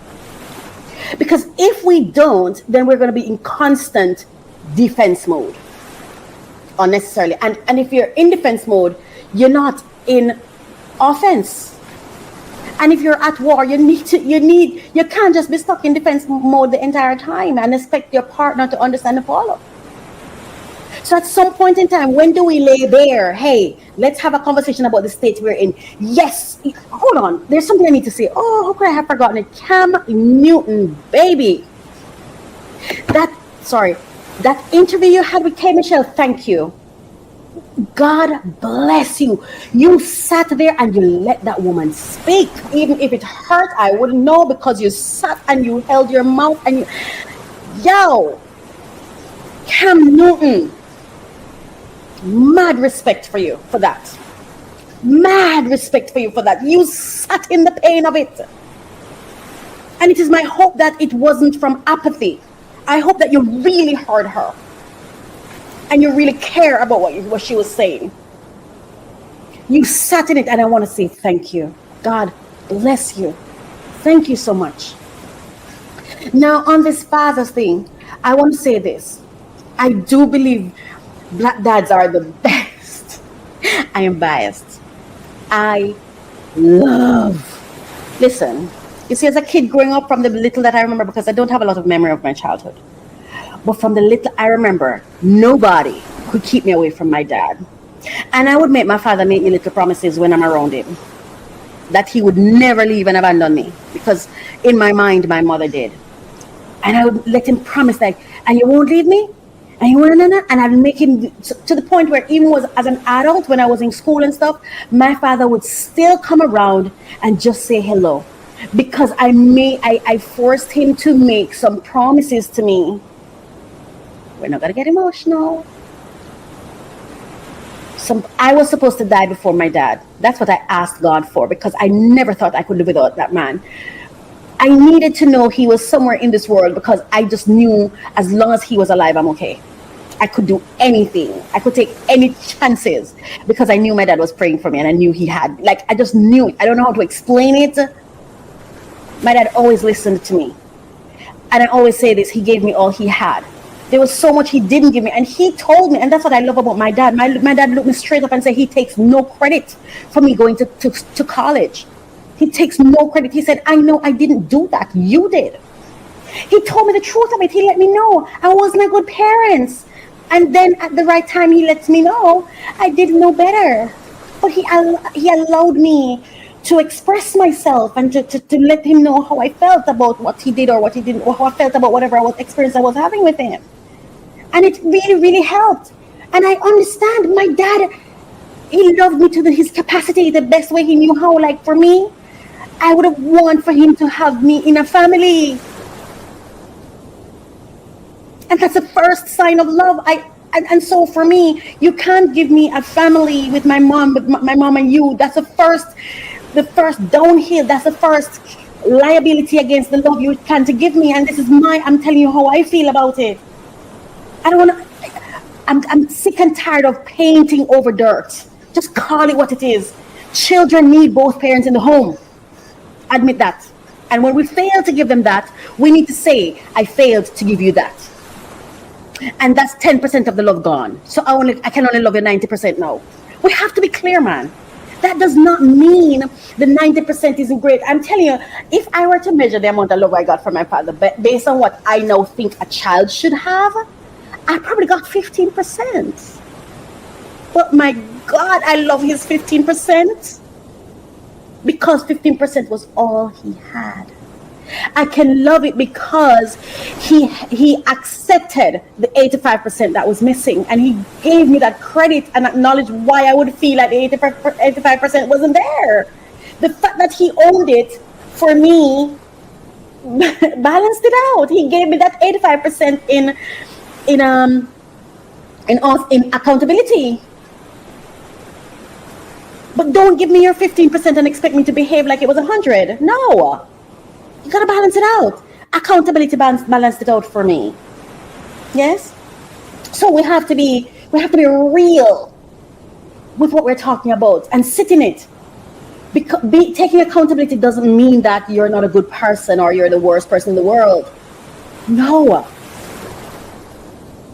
Because if we don't, then we're going to be in constant defense mode. Unnecessarily. And if you're in defense mode, you're not in offense. And if you're at war, you can't just be stuck in defense mode the entire time and expect your partner to understand the follow. So at some point in time, when do we lay bare, hey, let's have a conversation about the state we're in? Yes, hold on, there's something I need to say. Oh, how could I have forgotten it? Cam Newton, baby. That interview you had with K. Michelle, thank you. God bless you. You sat there and you let that woman speak. Even if it hurt, I wouldn't know, because you sat and you held your mouth and yo, Cam Newton, mad respect for you for that. Mad respect for you for that. You sat in the pain of it. And it is my hope that it wasn't from apathy. I hope that you really heard her. And you really care about what she was saying. You sat in it, and I want to say thank you. God bless you. Thank you so much. Now, on this father's thing, I want to say this. I do believe black dads are the best. I am biased. I love. Listen, you see, as a kid growing up, from the little that I remember, because I don't have a lot of memory of my childhood, but from the little I remember, nobody could keep me away from my dad. And I would make my father make me little promises when I'm around him, that he would never leave and abandon me, because in my mind, my mother did. And I would let him promise, like, and you won't leave me? And you won't, and I'd make him to the point where even as an adult, when I was in school and stuff, my father would still come around and just say hello, because I forced him to make some promises to me. We're not gonna get emotional. I was supposed to die before my dad. That's what I asked God for, because I never thought I could live without that man. I needed to know he was somewhere in this world, because I just knew as long as he was alive, I'm okay. I could do anything. I could take any chances, because I knew my dad was praying for me, and I knew he had. Like, I just knew it. I don't know how to explain it. My dad always listened to me. And I always say this, he gave me all he had. There was so much he didn't give me, and he told me, and that's what I love about my dad. My dad looked me straight up and said he takes no credit for me going to college. He takes no credit. He said, I know I didn't do that. You did. He told me the truth of it. He let me know I wasn't a good parent. And then at the right time, he lets me know I didn't know better. But he allowed me to express myself and to let him know how I felt about what he did or what he didn't, or how I felt about whatever experience I was having with him. And it really, really helped. And I understand my dad, he loved me to his capacity, the best way he knew how. Like, for me, I would have wanted for him to have me in a family. And that's the first sign of love. And so for me, you can't give me a family with my mom, and you. That's the first downhill. That's the first liability against the love you can to give me. And this is I'm telling you how I feel about it. I don't want to, I'm sick and tired of painting over dirt. Just call it what it is. Children need both parents in the home. Admit that. And when we fail to give them that, we need to say, I failed to give you that. And that's 10% of the love gone. So I can only love you 90% now. We have to be clear, man. That does not mean the 90% isn't great. I'm telling you, if I were to measure the amount of love I got from my father based on what I now think a child should have, I probably got 15%. But my God, I love his 15%, because 15% was all he had. I can love it because he accepted the 85% that was missing, and he gave me that credit and acknowledged why I would feel like the 85% wasn't there. The fact that he owned it for me balanced it out. He gave me that 85% in accountability. But don't give me your 15% and expect me to behave like it was 100. No. You gotta balance it out. Accountability balanced it out for me. Yes? So we have to be real with what we're talking about and sit in it. Because taking accountability doesn't mean that you're not a good person or you're the worst person in the world. No.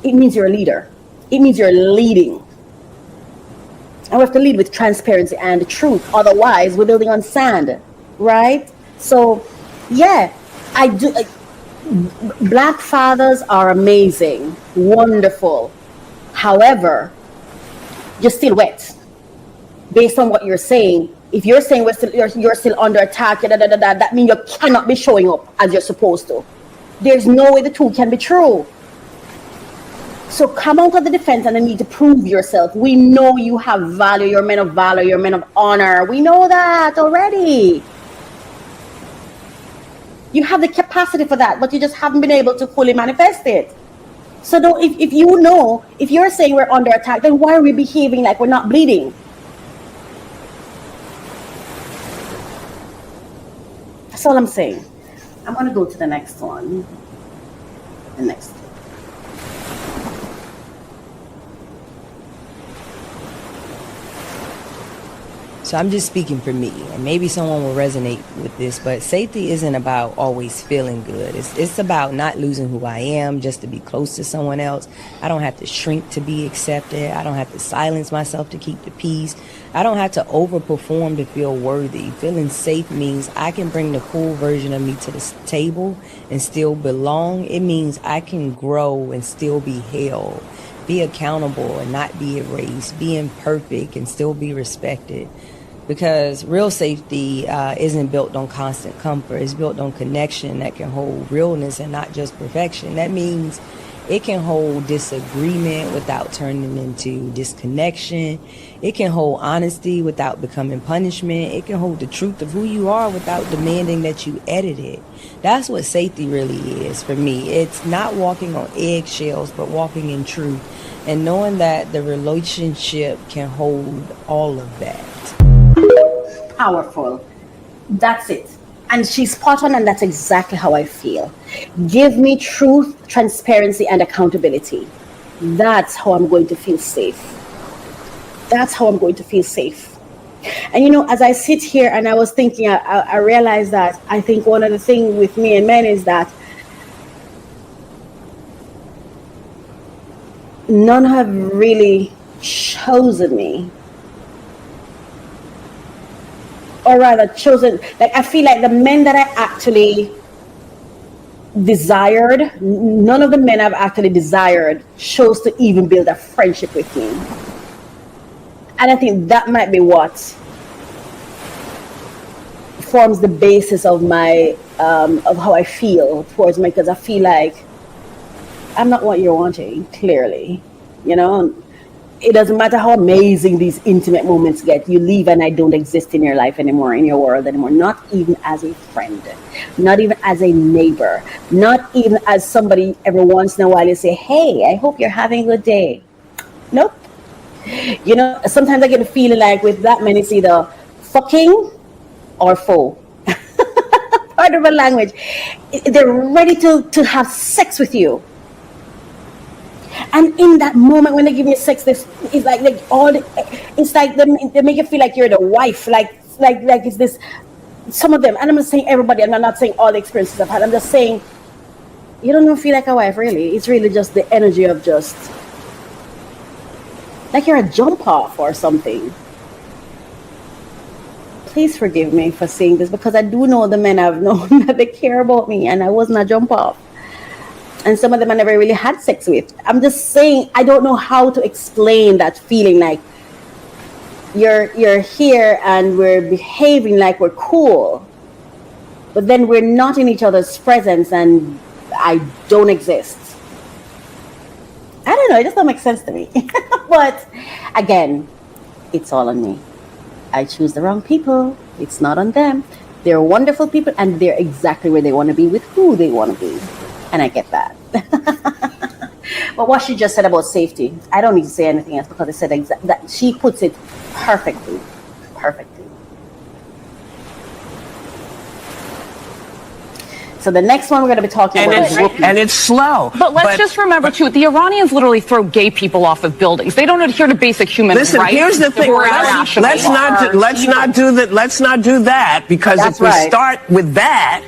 It means you're a leader. It means you're leading. And we have to lead with transparency and truth. Otherwise, we're building on sand. right? So, yeah, I do. Black fathers are amazing, wonderful. However, you're still wet. Based on what you're saying, if you're saying you're still under attack, that means you cannot be showing up as you're supposed to. There's no way the two can be true. So come out of the defense and then need to prove yourself. We know you have value. You're men of valor. You're men of honor. We know that already. You have the capacity for that, but you just haven't been able to fully manifest it. So don't, if you know, if you're saying we're under attack, then why are we behaving like we're not bleeding? That's all I'm saying. I'm going to go to the next one. The next. So I'm just speaking for me, and maybe someone will resonate with this, but safety isn't about always feeling good. It's about not losing who I am just to be close to someone else. I don't have to shrink to be accepted. I don't have to silence myself to keep the peace. I don't have to overperform to feel worthy. Feeling safe means I can bring the full version of me to the table and still belong. It means I can grow and still be held, be accountable and not be erased, be imperfect and still be respected. Because real safety isn't built on constant comfort. It's built on connection that can hold realness and not just perfection. That means it can hold disagreement without turning into disconnection. It can hold honesty without becoming punishment. It can hold the truth of who you are without demanding that you edit it. That's what safety really is for me. It's not walking on eggshells, but walking in truth and knowing that the relationship can hold all of that. Powerful. That's it. And she's spot on, and that's exactly how I feel. Give me truth, transparency, and accountability. That's how I'm going to feel safe. That's how I'm going to feel safe. And you know, as I sit here and I was thinking, I realized that I think one of the things with me and men is that none have really chosen me. Or rather chosen, like I feel like the men that I actually desired, none of the men I've actually desired chose to even build a friendship with me. And I think that might be what forms the basis of my, of how I feel towards me, because I feel like I'm not what you're wanting, clearly, you know. It doesn't matter how amazing these intimate moments get. You leave and I don't exist in your life anymore, in your world anymore. Not even as a friend, not even as a neighbor, not even as somebody every once in a while you say, hey, I hope you're having a good day. Nope. You know, sometimes I get a feeling like with that man, it's either fucking or foe. Part of a language. They're ready to have sex with you. And in that moment when they give you sex, it's like it's like they make you feel like you're the wife, like it's this. Some of them, and I'm not saying everybody, and I'm not saying all the experiences I've had. I'm just saying you don't even feel like a wife, really. It's really just the energy of just like you're a jump off or something. Please forgive me for saying this, because I do know the men I've known that they care about me, and I wasn't a jump off. And some of them I never really had sex with. I'm just saying, I don't know how to explain that feeling, like you're here and we're behaving like we're cool, but then we're not in each other's presence and I don't exist. I don't know, it just don't make sense to me. But again, it's all on me. I choose the wrong people. It's not on them. They're wonderful people and they're exactly where they want to be with who they want to be. And I get that. But what she just said about safety, I don't need to say anything else, because I said that she puts it perfectly. So the next one we're going to be talking about is Whoopi. And it's slow. But let's just remember, too, the Iranians literally throw gay people off of buildings. They don't adhere to basic human rights. Listen, here's the thing. Let's not do that, because if we start with that,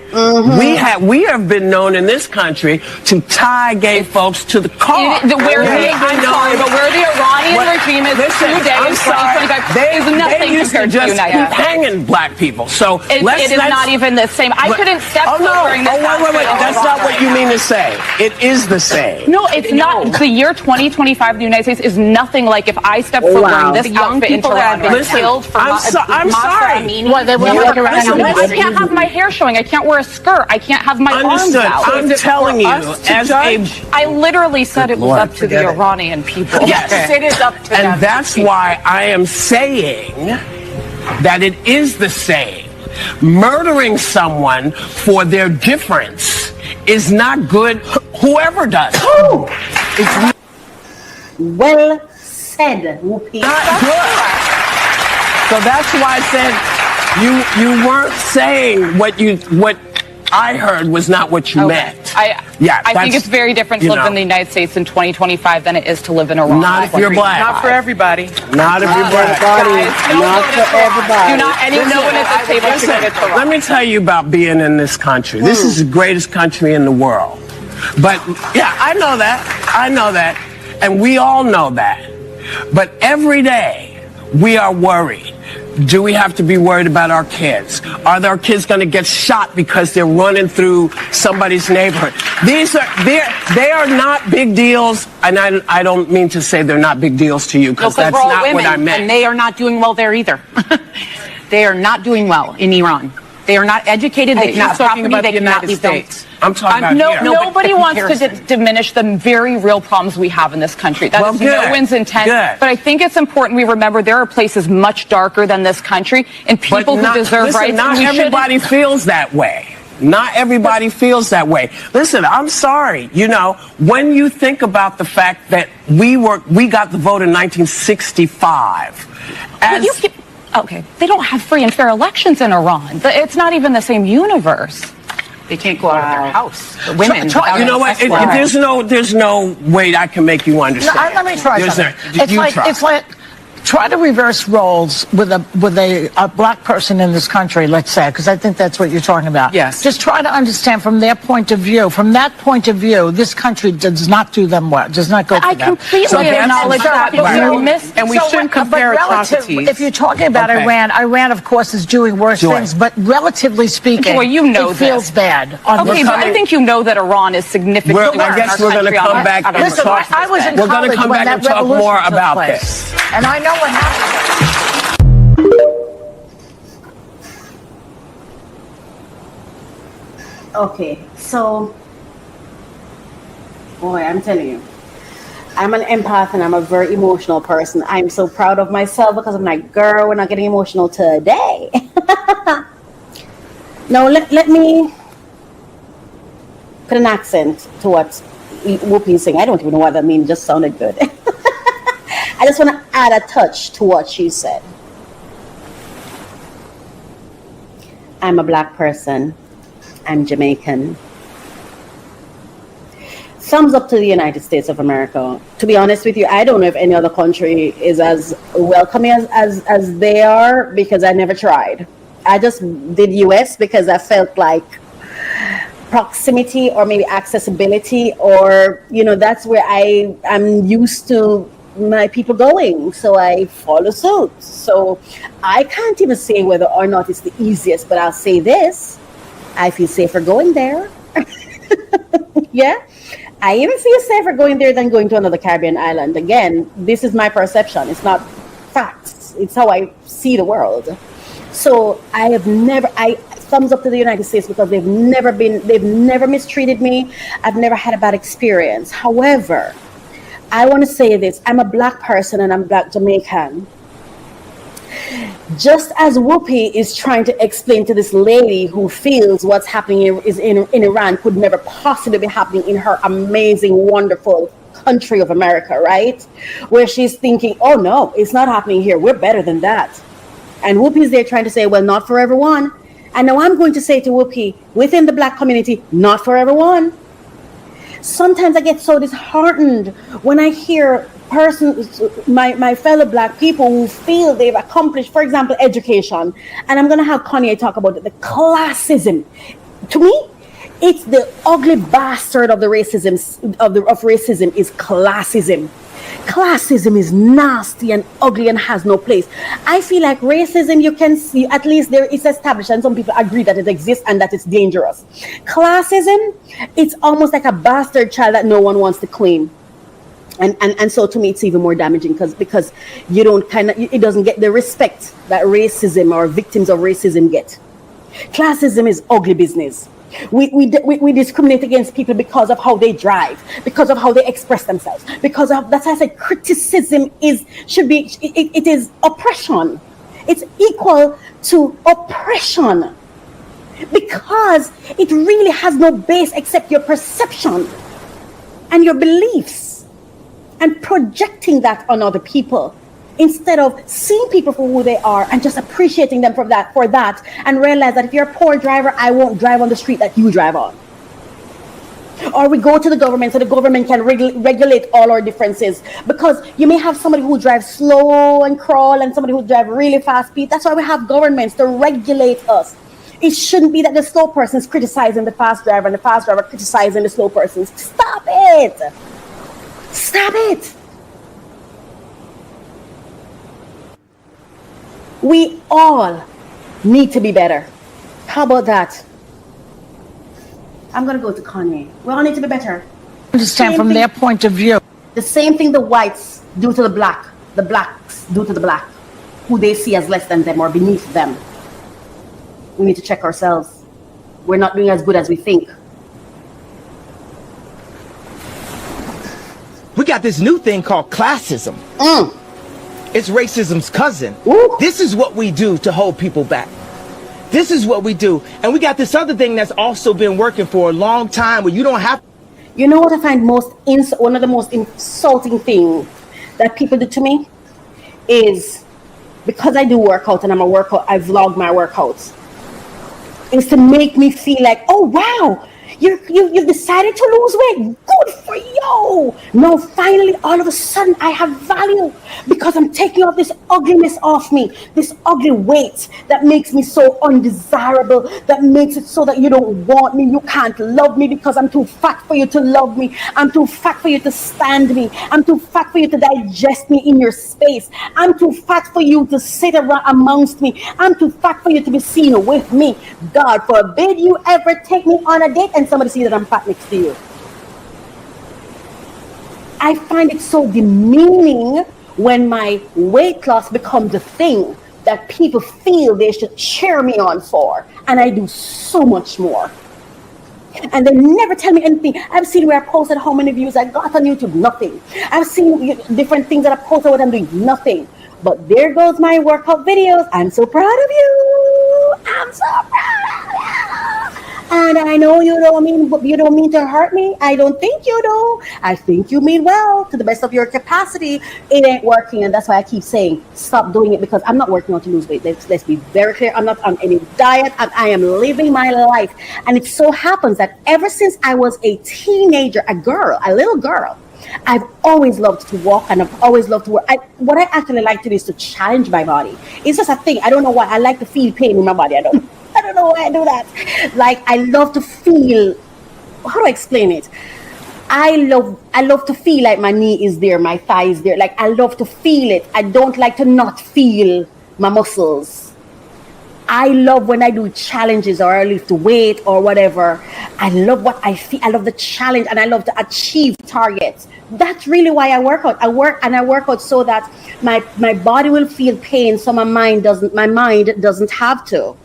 we have been known in this country to tie gay folks to the car. I'm sorry, but where the Iranians are regime is today in 2025 is They nothing used to compared to the just United keep States. hanging black people. So It is not even the same. I couldn't step Oh no! during this. Wait! That's not what you mean to say. It is the same. No, it's not. The year 2025 in the United States is nothing like if I step foot wearing this outfit in Toronto. Listen, I'm sorry. Well, they will I can't have my hair showing. I can't wear a skirt. I can't have my arms out. I'm telling you, as I literally said it was up to the Iranian people. Yes, it is up to them. And that's why I am saying that it is the same. Murdering someone for their difference is not good. Whoever does it. Well said, Whoopi. Not good. So that's why I said you weren't saying what I heard was not what you meant. I think it's very different to live in the United States in 2025 than it is to live in Iran. Not if you're black. Not for everybody. Not if you're black. Not for everybody. Do not anyone at the table should get to Let me tell you about being in this country. This is the greatest country in the world. But yeah, I know that. And we all know that. But every day we are worried. Do we have to be worried about our kids? Are our kids going to get shot because they're running through somebody's neighborhood? They are not big deals, and I don't mean to say they're not big deals to you, because that's not women, what I meant. And they are not doing well there either. They are not doing well in Iran. They are not educated. They cannot property. They cannot leave States. I'm talking about here. Nobody wants to diminish the very real problems we have in this country. That is no one's intent. But I think it's important we remember there are places much darker than this country and people who deserve rights. Not everybody feels that way. Not everybody feels that way. Listen, I'm sorry. You know, when you think about the fact that we got the vote in 1965. Okay, they don't have free and fair elections in Iran. It's not even the same universe. They can't go out of their house. The women. You know what? There's no way I can make you understand. Let me try something. It's like try to reverse roles with a black person in this country, let's say, because I think that's what you're talking about. Yes. Just try to understand from their point of view. From that point of view, this country does not do them well. Does not go for them. I completely acknowledge that. And we shouldn't compare atrocities. If you're talking about Iran, of course, is doing worse things. But relatively speaking, it feels bad. Okay, but I think you know that Iran is significantly I guess we're going to come back and Listen, talk. I was in We're going to college come when back and that talk more revolution took about place. this. And I know what happened. Okay, so, boy, I'm telling you, I'm an empath and I'm a very emotional person. I'm so proud of myself because I'm like, girl, we're not getting emotional today. No, let me put an accent to what Whoopi is saying. I don't even know what that means, just sounded good. I just want to add a touch to what she said. I'm a black person. I'm Jamaican. Thumbs up to the United States of America. To be honest with you, I don't know if any other country is as welcoming as they are, because I never tried. I just did US because I felt like proximity or maybe accessibility, or, you know, that's where I'm used to my people going, so I follow suit. So I can't even say whether or not it's the easiest, but I'll say this: I feel safer going there. Yeah, I even feel safer going there than going to another Caribbean island. Again, this is my perception. It's not facts. It's how I see the world. So I thumbs up to the United States because they've never mistreated me. I've never had a bad experience. However, I want to say this: I'm a black person and I'm black Jamaican. Just as Whoopi is trying to explain to this lady who feels what's happening in Iran could never possibly be happening in her amazing, wonderful country of America, right? Where she's thinking, oh no, it's not happening here. We're better than that. And Whoopi's there trying to say, well, not for everyone. And now I'm going to say to Whoopi, within the black community, not for everyone. Sometimes I get so disheartened when I hear persons, my fellow black people who feel they've accomplished, for example, education. And I'm going to have Kanye talk about it, the classism. To me, it's the ugly bastard of the racism, of racism is classism. Classism is nasty and ugly and has no place. I feel like racism, you can see, at least there is established, and some people agree that it exists and that it's dangerous. Classism, it's almost like a bastard child that no one wants to claim. And so to me, it's even more damaging because you don't it doesn't get the respect that racism or victims of racism get. Classism is ugly business. We discriminate against people because of how they drive, because of how they express themselves, because of, that's why I said criticism is oppression. It's equal to oppression because it really has no base except your perception and your beliefs and projecting that on other people, instead of seeing people for who they are and just appreciating them for that, and realize that if you're a poor driver, I won't drive on the street that you drive on. Or we go to the government so the government can regulate all our differences, because you may have somebody who drives slow and crawl and somebody who drives really fast speed. That's why we have governments to regulate us. It shouldn't be that the slow person is criticizing the fast driver and the fast driver criticizing the slow person. Stop it. Stop it. We all need to be better. How about that? I'm going to go to Kanye. We all need to be better. Understand from their point of view. The same thing the whites do to the blacks do to the black, who they see as less than them or beneath them. We need to check ourselves. We're not doing as good as we think. We got this new thing called classism. It's racism's cousin. Ooh. This is what we do to hold people back. This is what we do. And we got this other thing that's also been working for a long time where you don't have... You know what I find one of the most insulting things that people do to me is, because I do workout and I'm a workout, I vlog my workouts, is to make me feel like, oh wow, you've decided to lose weight. Good for you. No, finally, all of a sudden, I have value because I'm taking off this ugliness off me, this ugly weight that makes me so undesirable, that makes it so that you don't want me. You can't love me because I'm too fat for you to love me. I'm too fat for you to stand me. I'm too fat for you to digest me in your space. I'm too fat for you to sit around amongst me. I'm too fat for you to be seen with me. God forbid you ever take me on a date and somebody see that I'm fat next to you. I find it so demeaning when my weight loss becomes a thing that people feel they should cheer me on for, and I do so much more. And they never tell me anything. I've seen where I posted how many views I got on YouTube, nothing. I've seen different things that I posted what I'm doing, nothing. But there goes my workout videos. I'm so proud of you. I'm so proud of you. And I know you don't mean to hurt me. I don't think you do. I think you mean well to the best of your capacity. It ain't working, and that's why I keep saying stop doing it, because I'm not working out to lose weight. Let's be very clear. I'm not on any diet. I am living my life, and it so happens that ever since I was a teenager, a little girl, I've always loved to walk, and I've always loved to work. What I actually like to do is to challenge my body. It's just a thing. I don't know why. I like to feel pain in my body. I don't know why I do that. Like, I love to feel, how do I explain it? I love to feel like my knee is there, my thigh is there. Like, I love to feel it. I don't like to not feel my muscles. I love when I do challenges or I lift weight or whatever. I love what I feel. I love the challenge, and I love to achieve targets. That's really why I work out. I work out so that my body will feel pain, so my mind doesn't have to.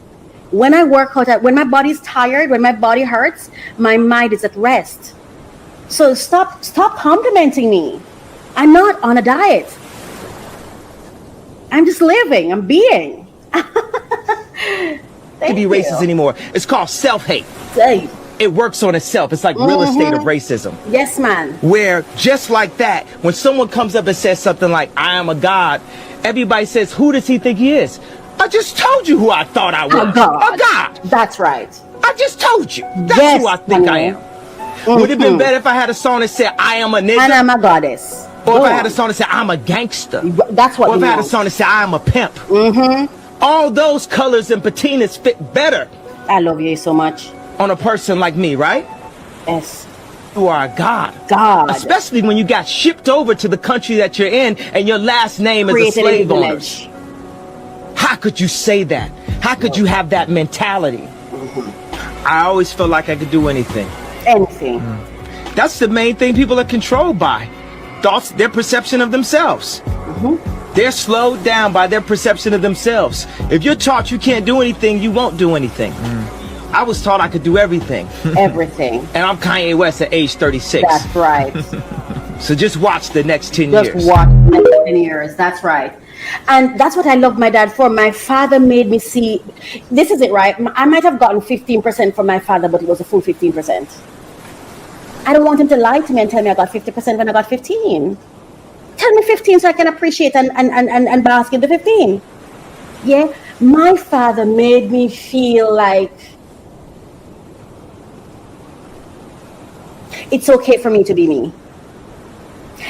When I work out, when my body's tired, when my body hurts, my mind is at rest. So stop complimenting me. I'm not on a diet. I'm just living. I'm being. To be racist anymore. It's called self-hate. It works on itself. It's like real estate of racism. Yes, man. Where just like that, when someone comes up and says something like, I am a god, everybody says, who does he think he is? I just told you who I thought I was. A god. That's right. I just told you. That's who I think I am. Would it have been better if I had a song that said, I am a nigga? And I'm a goddess. Or if I had a song that said, I'm a gangster. That's what. Or if I had a song that said, I am a pimp. All those colors and patinas fit better. I love you so much. On a person like me, right? Yes. You are a god. God. Especially when you got shipped over to the country that you're in and your last name is a slave owner. How could you say that? How could you have that mentality? I always felt like I could do anything. Anything. That's the main thing people are controlled by. Thoughts, their perception of themselves. They're slowed down by their perception of themselves. If you're taught you can't do anything, you won't do anything. I was taught I could do everything. Everything. And I'm Kanye West at age 36. That's right. So just watch the next 10 years. Just watch the next 10 years. That's right. And that's what I love my dad for. My father made me see, this is it, right? I might have gotten 15% from my father, but it was a full 15%. I don't want him to lie to me and tell me I got 50% when I got 15. Tell me 15 so I can appreciate and bask in the 15. Yeah, my father made me feel like it's okay for me to be me.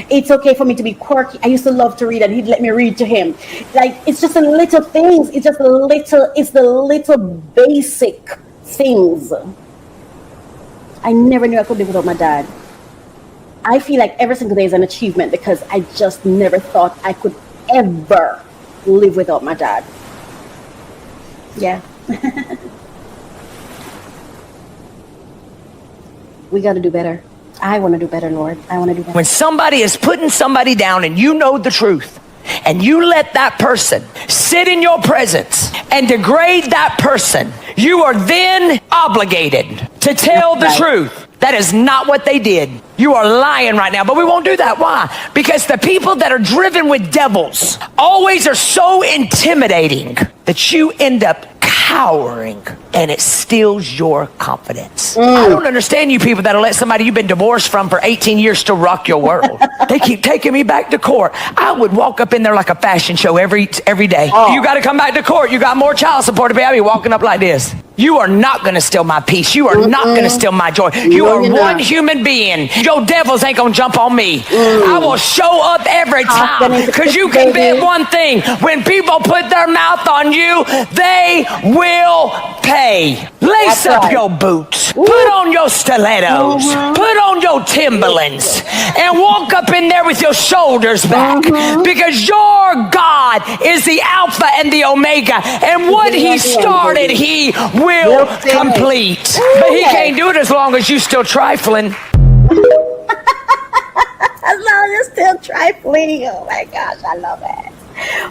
It's okay for me to be quirky. I used to love to read and he'd let me read to him. Like, it's just the little things. It's the little basic things. I never knew I could live without my dad. I feel like every single day is an achievement because I just never thought I could ever live without my dad. Yeah. We got to do better. I want to do better, Lord. I want to do better. When somebody is putting somebody down and you know the truth, and you let that person sit in your presence and degrade that person, you are then obligated to tell the truth. That is not what they did. You are lying right now, but we won't do that. Why? Because the people that are driven with devils always are so intimidating that you end up cowering and it steals your confidence. I don't understand you people that'll let somebody you've been divorced from for 18 years to rock your world. They keep taking me back to court. I would walk up in there like a fashion show every day. You got to come back to court. You got more child support to pay. I'll be walking up like this. You are not going to steal my peace. You are not going to steal my joy. You are one human being. Your devils ain't going to jump on me. I will show up every time because you can bet one thing. When people put their mouth on you, they will pay. Lace up your boots. Put on your stilettos. Put on your Timberlands and walk up in there with your shoulders back because your God is the Alpha and the Omega. And what he started, he will complete. But he can't do it as long as you still trifling. As long as you're still trifling. Oh my gosh, I love it.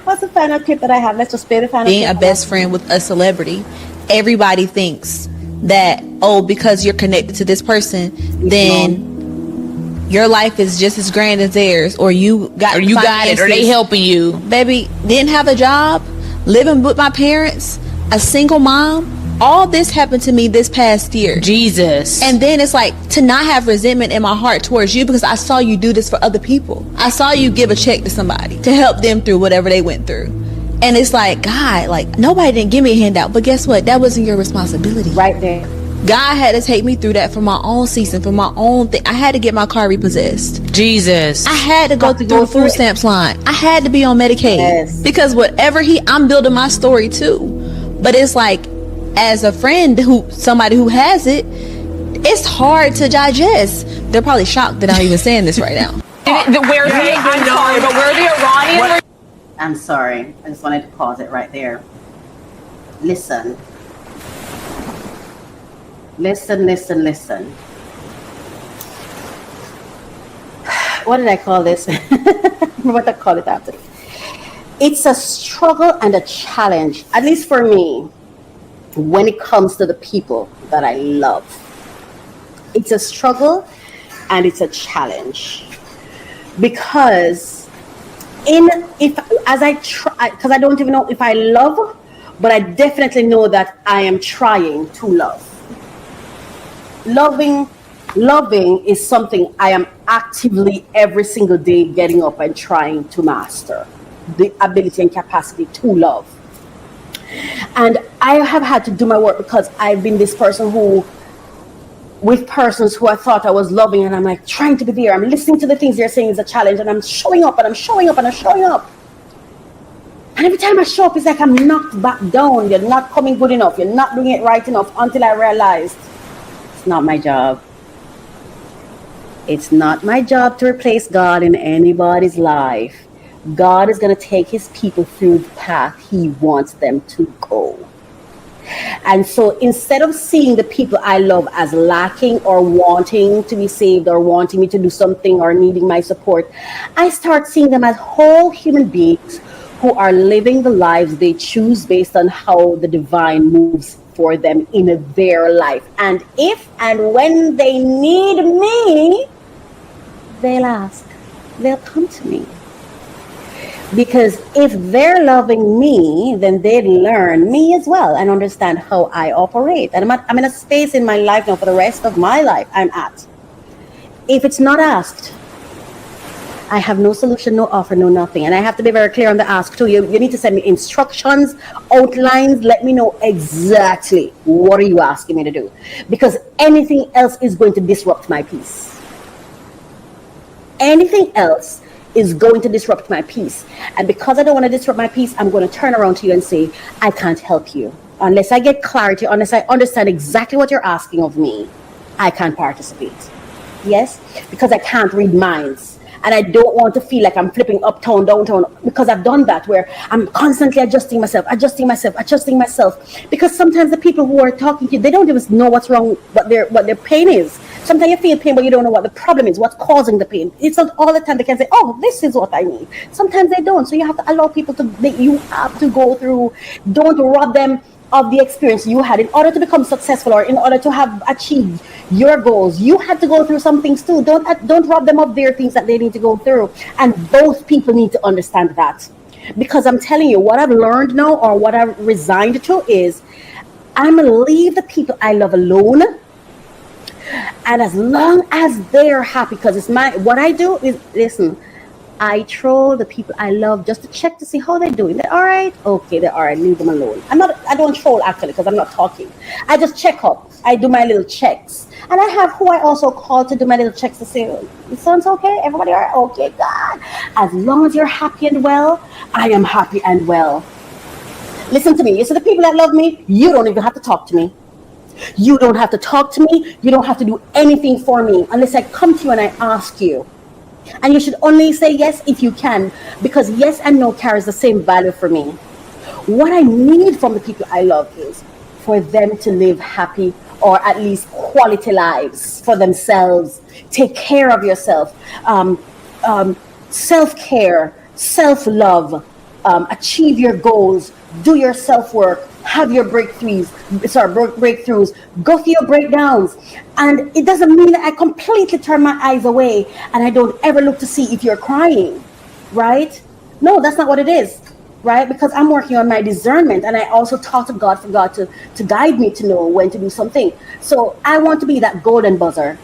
What's the final clip that I have? Let's just play the final clip. Being a best friend with a celebrity, everybody thinks that, oh, because you're connected to this person, then your life is just as grand as theirs, or you got it, or they helping you. Baby, didn't have a job, living with my parents, a single mom. All this happened to me this past year. Jesus. And then it's like to not have resentment in my heart towards you because I saw you do this for other people. I saw you give a check to somebody to help them through whatever they went through. And it's like, God, like nobody didn't give me a handout, but guess what? That wasn't your responsibility. Right there. God had to take me through that for my own season, for my own thing. I had to get my car repossessed. Jesus. I had to go through the food stamps line. I had to be on Medicaid. Yes. Because whatever I'm building my story too. But it's like, as a friend, somebody who has it, it's hard to digest. They're probably shocked that I'm even saying this right now. Where the Iranian... I'm sorry. I just wanted to pause it right there. Listen. Listen. What did I call this? What I call it after. It's a struggle and a challenge, at least for me, when it comes to the people that I love. It's a struggle and it's a challenge. Because because I don't even know if I love, but I definitely know that I am trying to love. Loving is something I am actively every single day getting up and trying to master. The ability and capacity to love. And I have had to do my work because I've been this person with persons who I thought I was loving, and I'm like trying to be there. I'm listening to the things they're saying is a challenge, and I'm showing up and I'm showing up and I'm showing up. And every time I show up, it's like I'm knocked back down. You're not coming good enough. You're not doing it right enough, until I realized it's not my job. It's not my job to replace God in anybody's life. God is going to take his people through the path he wants them to go. And so instead of seeing the people I love as lacking or wanting to be saved or wanting me to do something or needing my support, I start seeing them as whole human beings who are living the lives they choose based on how the divine moves for them in their life. And if and when they need me, they'll ask, they'll come to me. Because if they're loving me, then they'd learn me as well and understand how I operate. And I'm in a space in my life now for the rest of my life I'm at. If it's not asked, I have no solution, no offer, no nothing. And I have to be very clear on the ask too. You need to send me instructions, outlines, let me know exactly what are you asking me to do. Because anything else is going to disrupt my peace. Anything else is going to disrupt my peace. And because I don't want to disrupt my peace, I'm going to turn around to you and say, I can't help you. Unless I get clarity, unless I understand exactly what you're asking of me, I can't participate. Yes? Because I can't read minds. And I don't want to feel like I'm flipping uptown, downtown, because I've done that where I'm constantly adjusting myself. Because sometimes the people who are talking to you, they don't even know what's wrong, what their pain is. Sometimes you feel pain, but you don't know what the problem is, what's causing the pain. It's not all the time they can say, oh, this is what I need. Sometimes they don't. So you have to allow people you have to go through, don't rob them of the experience you had in order to become successful or in order to have achieved your goals. You had to go through some things too. Don't rob them of their things that they need to go through. And both people need to understand that. Because I'm telling you, what I've learned now or what I've resigned to is I'm going to leave the people I love alone. And as long as they're happy, because it's what I do is, listen, I troll the people I love just to check to see how they're doing. They're all right? Okay, they're all right. Leave them alone. I don't troll actually because I'm not talking. I just check up. I do my little checks. And I have who I also call to do my little checks to say, it sounds okay? Everybody all right? Okay, God. As long as you're happy and well, I am happy and well. Listen to me. You see the people that love me, you don't even have to talk to me. You don't have to talk to me. You don't have to do anything for me unless I come to you and I ask you. And you should only say yes if you can, because yes and no carries the same value for me. What I need from the people I love is for them to live happy or at least quality lives for themselves. Take care of yourself. Self-care, self-love, achieve your goals, do your self-work, have your breakthroughs, go through your breakdowns. And it doesn't mean that I completely turn my eyes away and I don't ever look to see if you're crying, right? No, that's not what it is, right? Because I'm working on my discernment and I also talk to God for God to guide me to know when to do something. So I want to be that golden buzzer.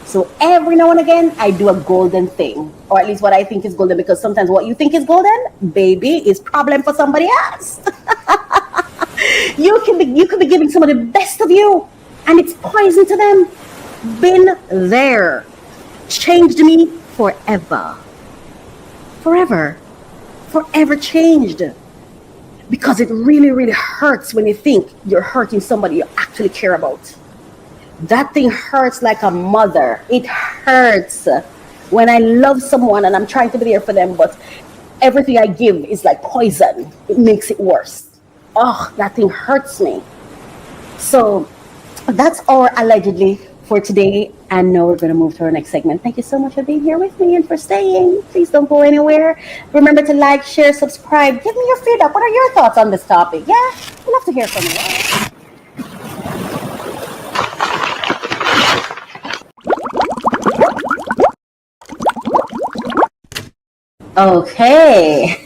So every now and again, I do a golden thing, or at least what I think is golden, because sometimes what you think is golden, baby, is problem for somebody else. You could be giving somebody the best of you, and it's poison to them. Been there. Changed me forever. Forever changed. Because it really, really hurts when you think you're hurting somebody you actually care about. That thing hurts like a mother. It hurts when I love someone and I'm trying to be there for them, but everything I give is like poison. It makes it worse. Oh, that thing hurts me. So that's our allegedly for today. And now we're going to move to our next segment. Thank you so much for being here with me and for staying. Please don't go anywhere. Remember to like, share, subscribe. Give me your feedback. What are your thoughts on this topic? Yeah, I'd love to hear from you. Okay.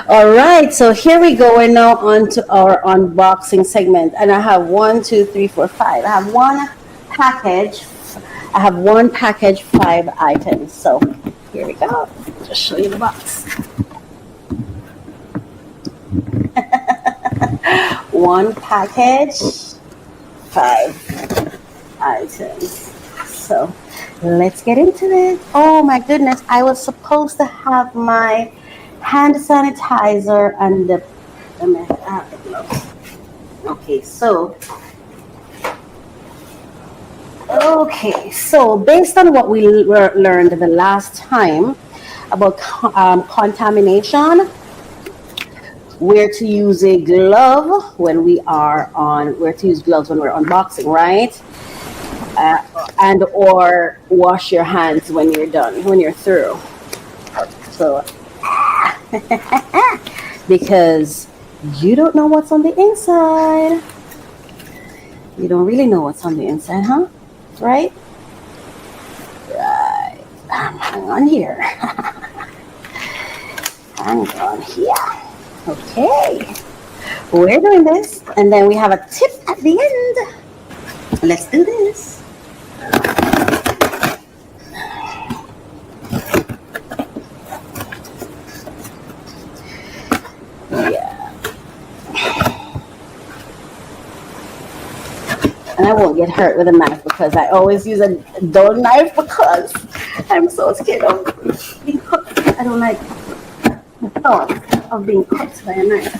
All right, so here we go. We're now on to our unboxing segment. And I have 1, 2, 3, 4, 5. I have one package. I have one package, 5 items. So here we go. Just show you the box. One package, 5 items. So let's get into it. Oh my goodness, I was supposed to have my hand sanitizer and the gloves. Okay, so Okay, so based on what we learned the last time about contamination, where to use a glove when we are on, where to use gloves when we're unboxing, right? And or wash your hands when you're done, when you're through. So, because you don't know what's on the inside. You don't really know what's on the inside, huh? Right? Right. Hang on here. Hang on here. Okay. We're doing this, and then we have a tip at the end. Let's do this. And I won't get hurt with a knife because I always use a dull knife because I'm so scared of being cut. I don't like the thought of being cut by a knife.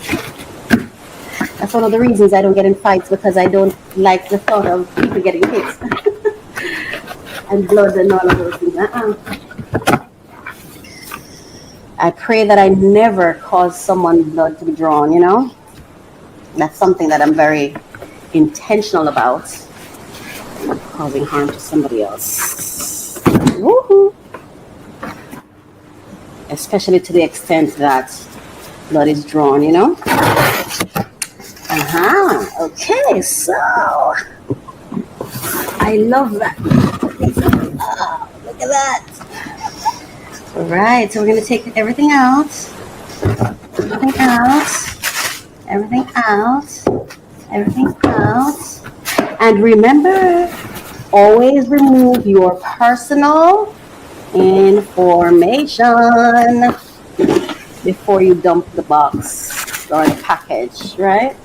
That's one of the reasons I don't get in fights, because I don't like the thought of people getting hit. And blood and all of those things. I pray that I never cause someone's blood to be drawn, you know? That's something that I'm very intentional about, causing harm to somebody else. Woohoo! Especially to the extent that blood is drawn, you know? Okay, so I love that. Oh, look at that. All right, so we're going to take everything out. Everything out. Everything out. Everything out. And remember, always remove your personal information before you dump the box or the package, right?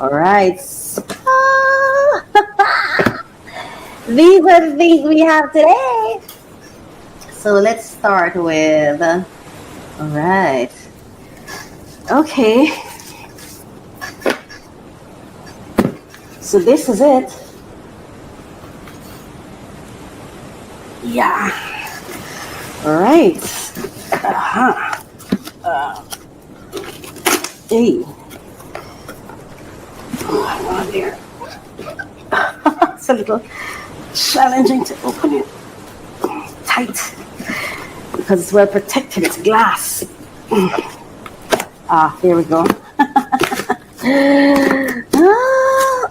All right. These are the things we have today. So let's start with, all right. Okay. So this is it. Yeah. All right. Hey. Oh, there. It's a little challenging to open it tight because it's well protected. It's glass. Here we go.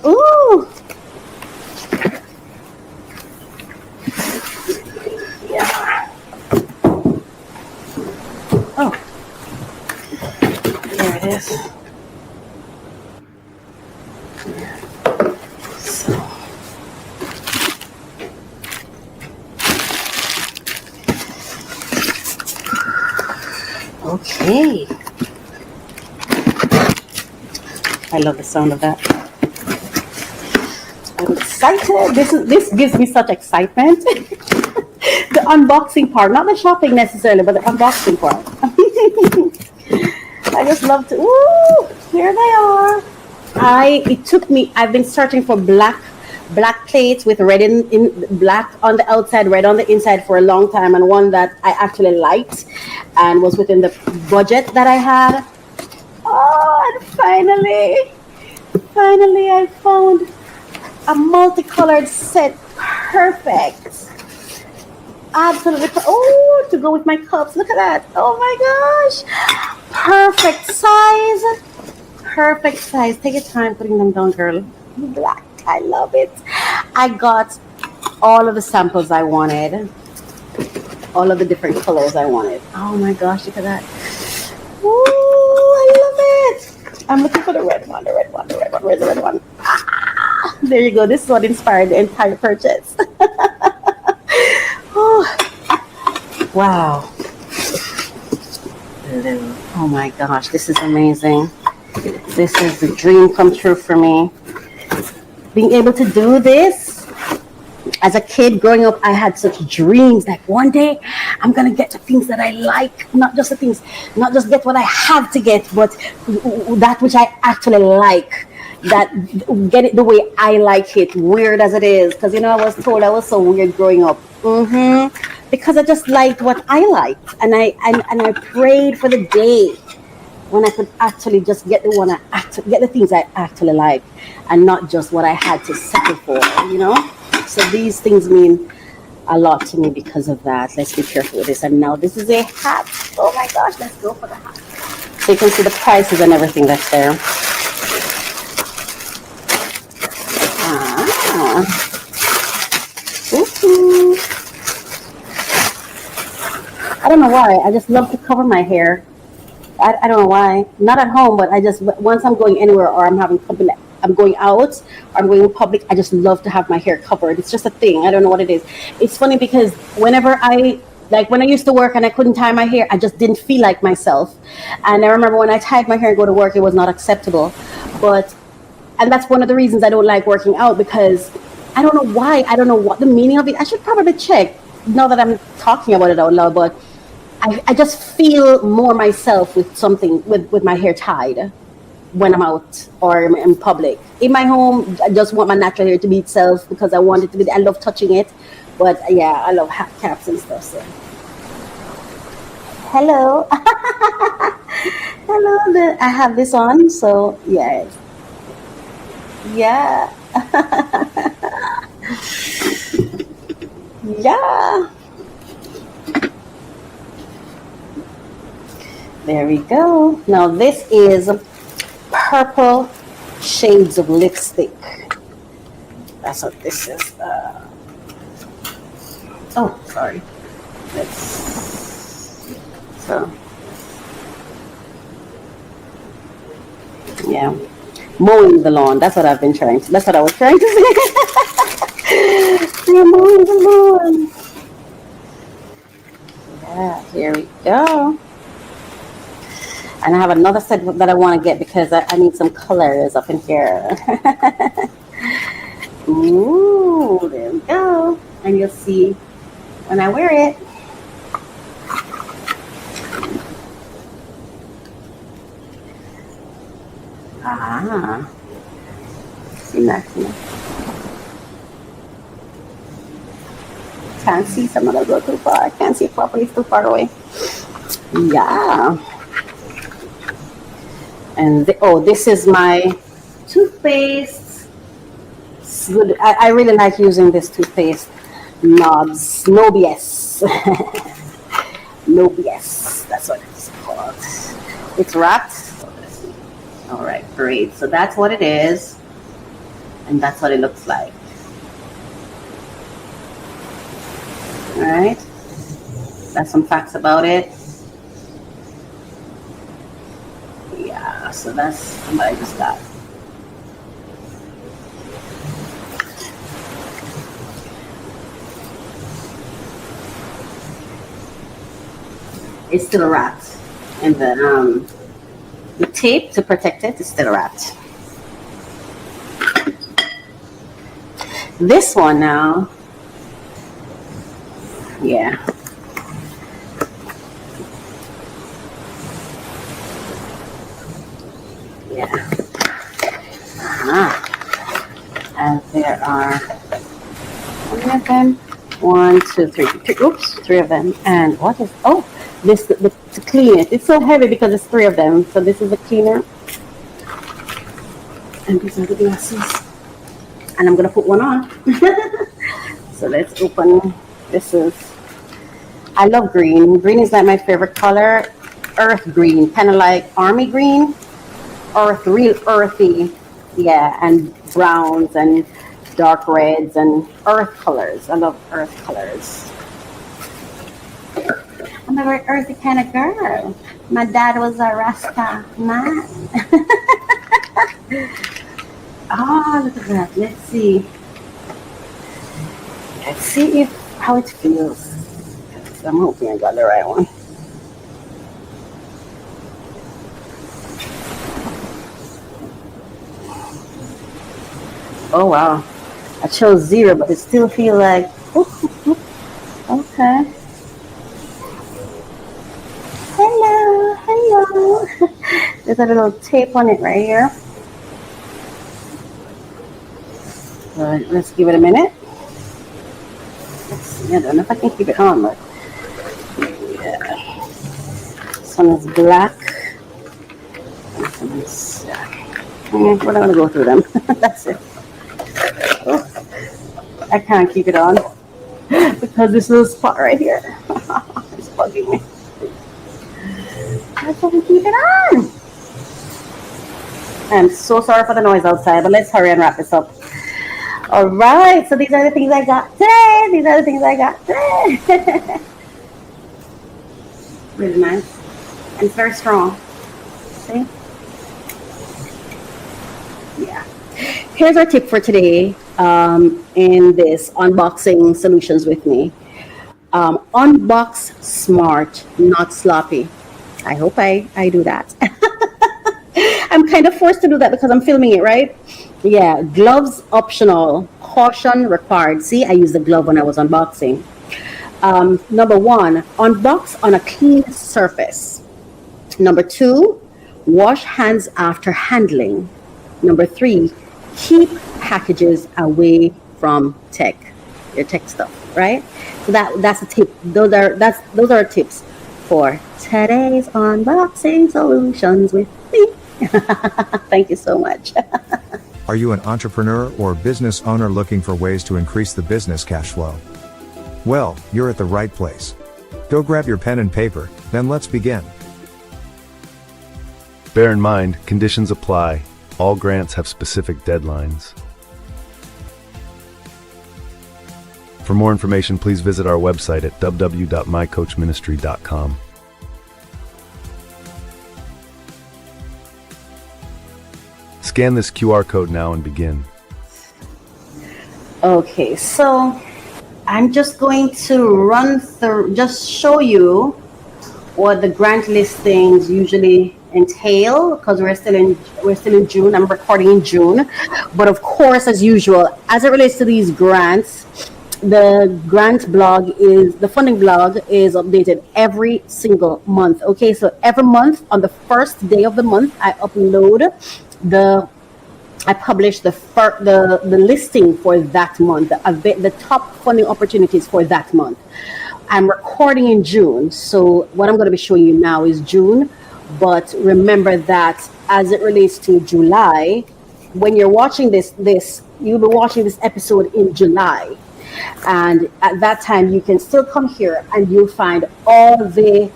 Ooh. Yeah. Oh. There it is. So. Okay. I love the sound of that. I'm excited. This gives me such excitement. The unboxing part, not the shopping necessarily, but the unboxing part. I just love to. Ooh, here they are. I've been searching for black plates with red in black on the outside, red on the inside for a long time, and one that I actually liked and was within the budget that I had. Oh, and finally I found a multicolored set. Perfect. Absolutely. Oh, to go with my cups. Look at that. Oh my gosh. Perfect size. Perfect size. Take your time putting them down, girl. Black. I love it. I got all of the samples I wanted. All of the different colors I wanted. Oh my gosh, look at that. Ooh, I love it. I'm looking for the red one. Where's the red one? There you go. This is what inspired the entire purchase. Oh, wow. Oh my gosh, this is amazing. This is the dream come true for me. Being able to do this. As a kid growing up, I had such dreams like one day I'm going to get the things that I like, not just get what I have to get, but that which I actually like. that get it the way I like it, weird as it is. Because I was told I was so weird growing up. Because I just liked what I liked, and I prayed for the day when I could actually just get get the things I actually like, and not just what I had to settle for. So these things mean a lot to me because of that. Let's be careful with this. And now this is a hat. Oh my gosh, let's go for the hat. So you can see the prices and everything that's there. I don't know why. I just love to cover my hair. I don't know why. Not at home, but once I'm going anywhere or I'm having company, I'm going out or I'm going in public, I just love to have my hair covered. It's just a thing. I don't know what it is. It's funny because when I used to work and I couldn't tie my hair, I just didn't feel like myself. And I remember when I tied my hair and go to work, it was not acceptable. And that's one of the reasons I don't like working out, because I don't know why. I don't know what the meaning of it. I should probably check now that I'm talking about it out loud, but I just feel more myself with my hair tied when I'm out or in public. In my home, I just want my natural hair to be itself because I want it to be. I love touching it, but yeah, I love hat caps and stuff. So, hello, hello. I have this on, so yeah. Yeah. Yeah. There we go. Now this is purple shades of lipstick. That's what this is. Oh, sorry. So, yeah. Mowing the lawn. That's what I was trying to say. Yeah, mowing the lawn. Yeah, here we go. And I have another set that I want to get because I need some colors up in here. Ooh, there we go. And you'll see when I wear it. Ah. See that? Can't see, some of them go too far. I can't see it properly, it's too far away. Yeah. And this is my toothpaste. It's good. I really like using this toothpaste. Knobs. No BS. No BS. That's what it's called. It's wrapped. All right, great. So that's what it is. And that's what it looks like. All right. That's some facts about it. Yeah, so that's what I just got. It's still wrapped. And the tape to protect it is still wrapped. This one now, yeah. Yeah. And there are how many of them? 1, 2, 3. Oops, 3 of them. And what is? Oh, this to clean it. It's so heavy because it's 3 of them. So this is the cleaner, and these are the glasses. And I'm gonna put one on. So let's open. This is. I love green. Green is like my favorite color. Earth green, kind of like army green. Real earthy, yeah, and browns and dark reds and earth colors. I love earth colors. I'm a very earthy kind of girl. My dad was a Rasta man. Oh, look at that. Let's see. Let's see how it feels. I'm hoping I got the right one. Oh wow, I chose 0, but it still feels like, okay. Hello. There's a little tape on it right here. Let's give it a minute. Let's see. I don't know if I can keep it on, but yeah. This one is black. This one is, we're not going to go through them. That's it. Oh, I can't keep it on because this little spot right here is bugging me. I can't keep it on. I'm so sorry for the noise outside, but let's hurry and wrap this up. All right, so these are the things I got today. Really nice. And it's very strong. See? Yeah. Here's our tip for today in this unboxing solutions with me. Unbox smart, not sloppy. I hope I do that. I'm kind of forced to do that because I'm filming it, right? Yeah, gloves optional, caution required. See, I used the glove when I was unboxing. Number 1, unbox on a clean surface. Number 2, wash hands after handling. Number 3, keep packages away from your tech stuff, right? So that's a tip. Those are tips for today's unboxing solutions with me. Thank you so much. Are you an entrepreneur or business owner looking for ways to increase the business cash flow? Well, you're at the right place. Go grab your pen and paper, then let's begin. Bear in mind, conditions apply. All grants have specific deadlines. For more information, please visit our website at www.mycoachministry.com. Scan this QR code now and begin. Okay, so I'm just going to run through, just show you what the grant listings usually entail, because we're still in June. I'm recording in June, but of course, as usual, as it relates to these grants, the funding blog is updated every single month. Okay, so every month on the first day of the month, I publish the listing for that month, the top funding opportunities for that month. I'm recording in June, so what I'm going to be showing you now is June. But remember that as it relates to July, when you're watching this, you'll be watching this episode in July. And at that time, you can still come here and you'll find all the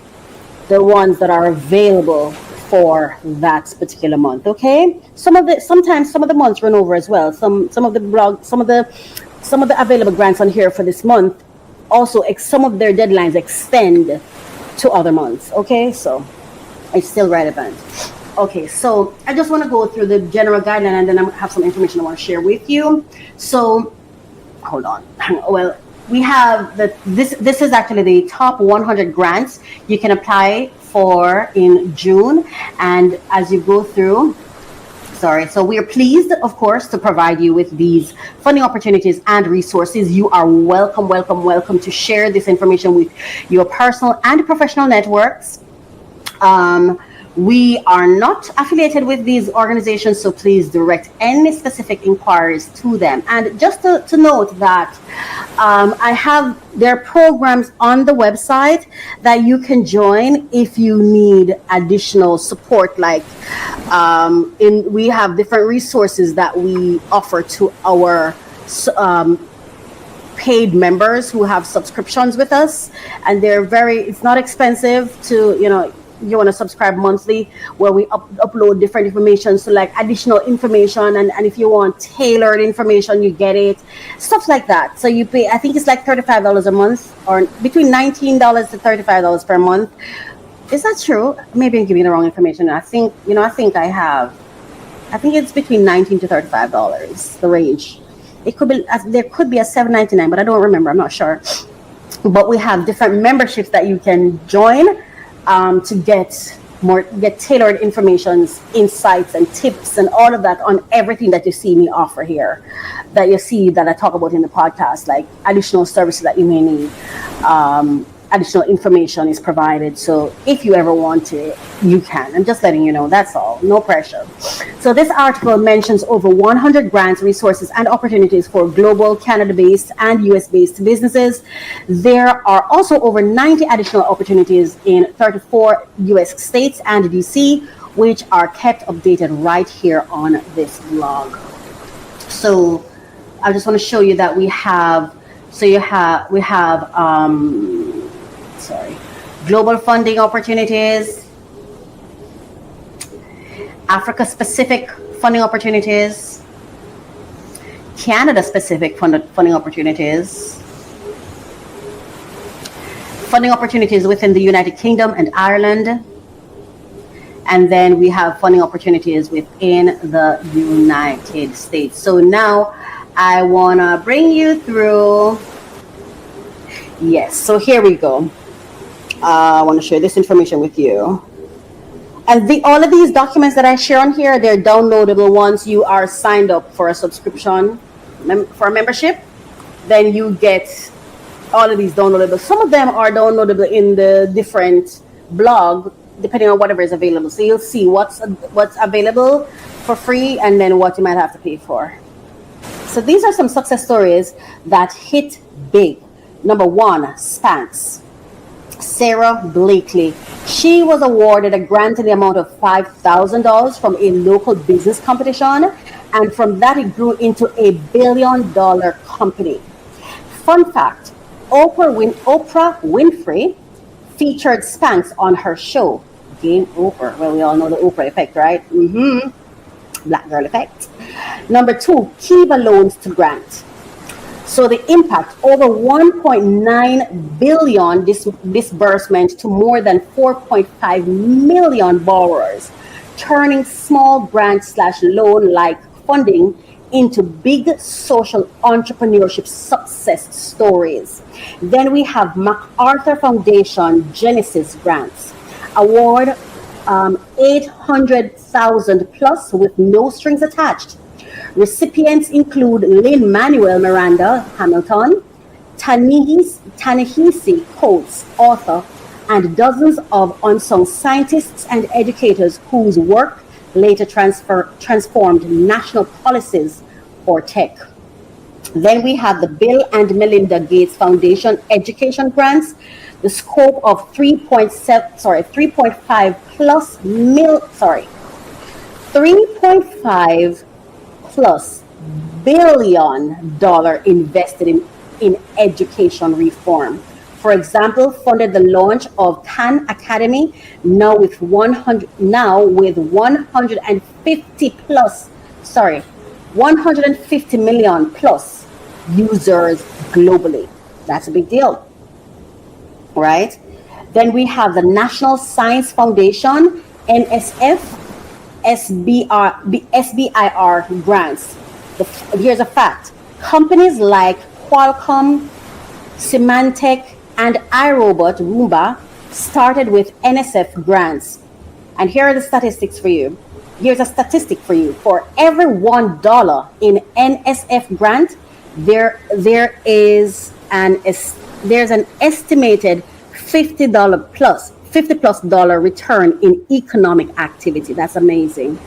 ones that are available for that particular month. Okay, sometimes some of the months run over as well. Some of the available grants on here for this month also, some of their deadlines extend to other months. Okay, so it's still relevant. Okay, so I just want to go through the general guideline and then I have some information I want to share with you. So hold on. Well, we have this is actually the top 100 grants you can apply for in June. And as you go through, so we are pleased, of course, to provide you with these funding opportunities and resources. You are welcome to share this information with your personal and professional networks. We are not affiliated with these organizations, so please direct any specific inquiries to them. And just to note that there are programs on the website that you can join if you need additional support. Like we have different resources that we offer to our paid members who have subscriptions with us, and it's not expensive to, you want to subscribe monthly, where we upload different information, so like additional information, and if you want tailored information, you get it, stuff like that. So you pay, I think it's like $35 a month, or between $19 to $35 per month. Is that true? Maybe I'm giving the wrong information. I think it's between $19 to $35, the range. It could be, there could be a $7.99, but I don't remember, I'm not sure. But we have different memberships that you can join to get tailored information, insights and tips and all of that on everything that you see me offer here, that you see that I talk about in the podcast, like additional services that you may need, additional information is provided. So if you ever want it, you can. I'm just letting you know, that's all. No pressure. So this article mentions over 100 grants, resources, and opportunities for global, Canada-based, and US-based businesses. There are also over 90 additional opportunities in 34 US states and DC, which are kept updated right here on this blog. So I just want to show you that we have global funding opportunities, Africa-specific funding opportunities, Canada-specific funding opportunities, funding opportunities within the United Kingdom and Ireland, and then we have funding opportunities within the United States. So now I want to bring you through. Yes, so here we go. I want to share this information with you. And all of these documents that I share on here, they're downloadable once you are signed up for a subscription, for a membership. Then you get all of these downloadable. Some of them are downloadable in the different blog, depending on whatever is available. So you'll see what's available for free and then what you might have to pay for. So these are some success stories that hit big. Number one, Spanx. Sarah Blakely. She was awarded a grant in the amount of $5,000 from a local business competition, and from that it grew into a $1 billion company. Fun fact, Oprah Winfrey featured Spanx on her show, Game Over. Well, we all know the Oprah effect, right? Black girl effect. Number two, Kiva loans to grant. So the impact, over 1.9 billion disbursement to more than 4.5 million borrowers, turning small grant/loan-like funding into big social entrepreneurship success stories. Then we have MacArthur Foundation Genesis grants. Award 800,000 plus with no strings attached. Recipients include Lin-Manuel Miranda Hamilton, Ta-Nehisi Coates, author, and dozens of unsung scientists and educators whose work later transformed national policies for tech. Then we have the Bill and Melinda Gates Foundation education grants. The scope of 3.5 plus $1 billion invested in education reform. For example, funded the launch of Khan Academy, now with 150 million plus users globally. That's a big deal, right? Then we have the National Science Foundation, NSF, SBIR grants. Here's a fact. Companies like Qualcomm, Symantec, and iRobot Roomba started with NSF grants. And here are the statistics for you. Here's a statistic for you. For every $1 in NSF grant, there's an estimated $50 plus return in economic activity. That's amazing.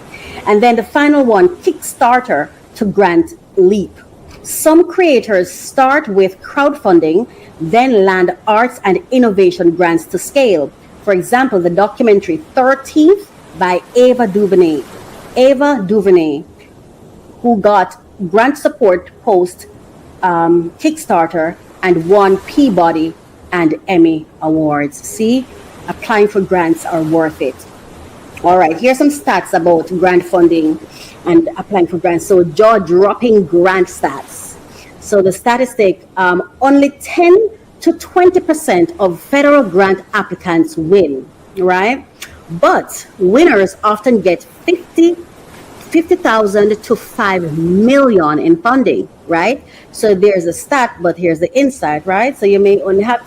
And then the final one, Kickstarter to grant leap. Some creators start with crowdfunding, then land arts and innovation grants to scale. For example, the documentary 13th by Ava DuVernay, who got grant support post Kickstarter and won Peabody and Emmy awards. See, applying for grants are worth it. All right, here's some stats about grant funding and applying for grants. So jaw-dropping grant stats. So the statistic, only 10 to 20% of federal grant applicants win, right? But winners often get 50,000 to 5 million in funding, right? So there's a stat, but here's the insight, right? So you may only have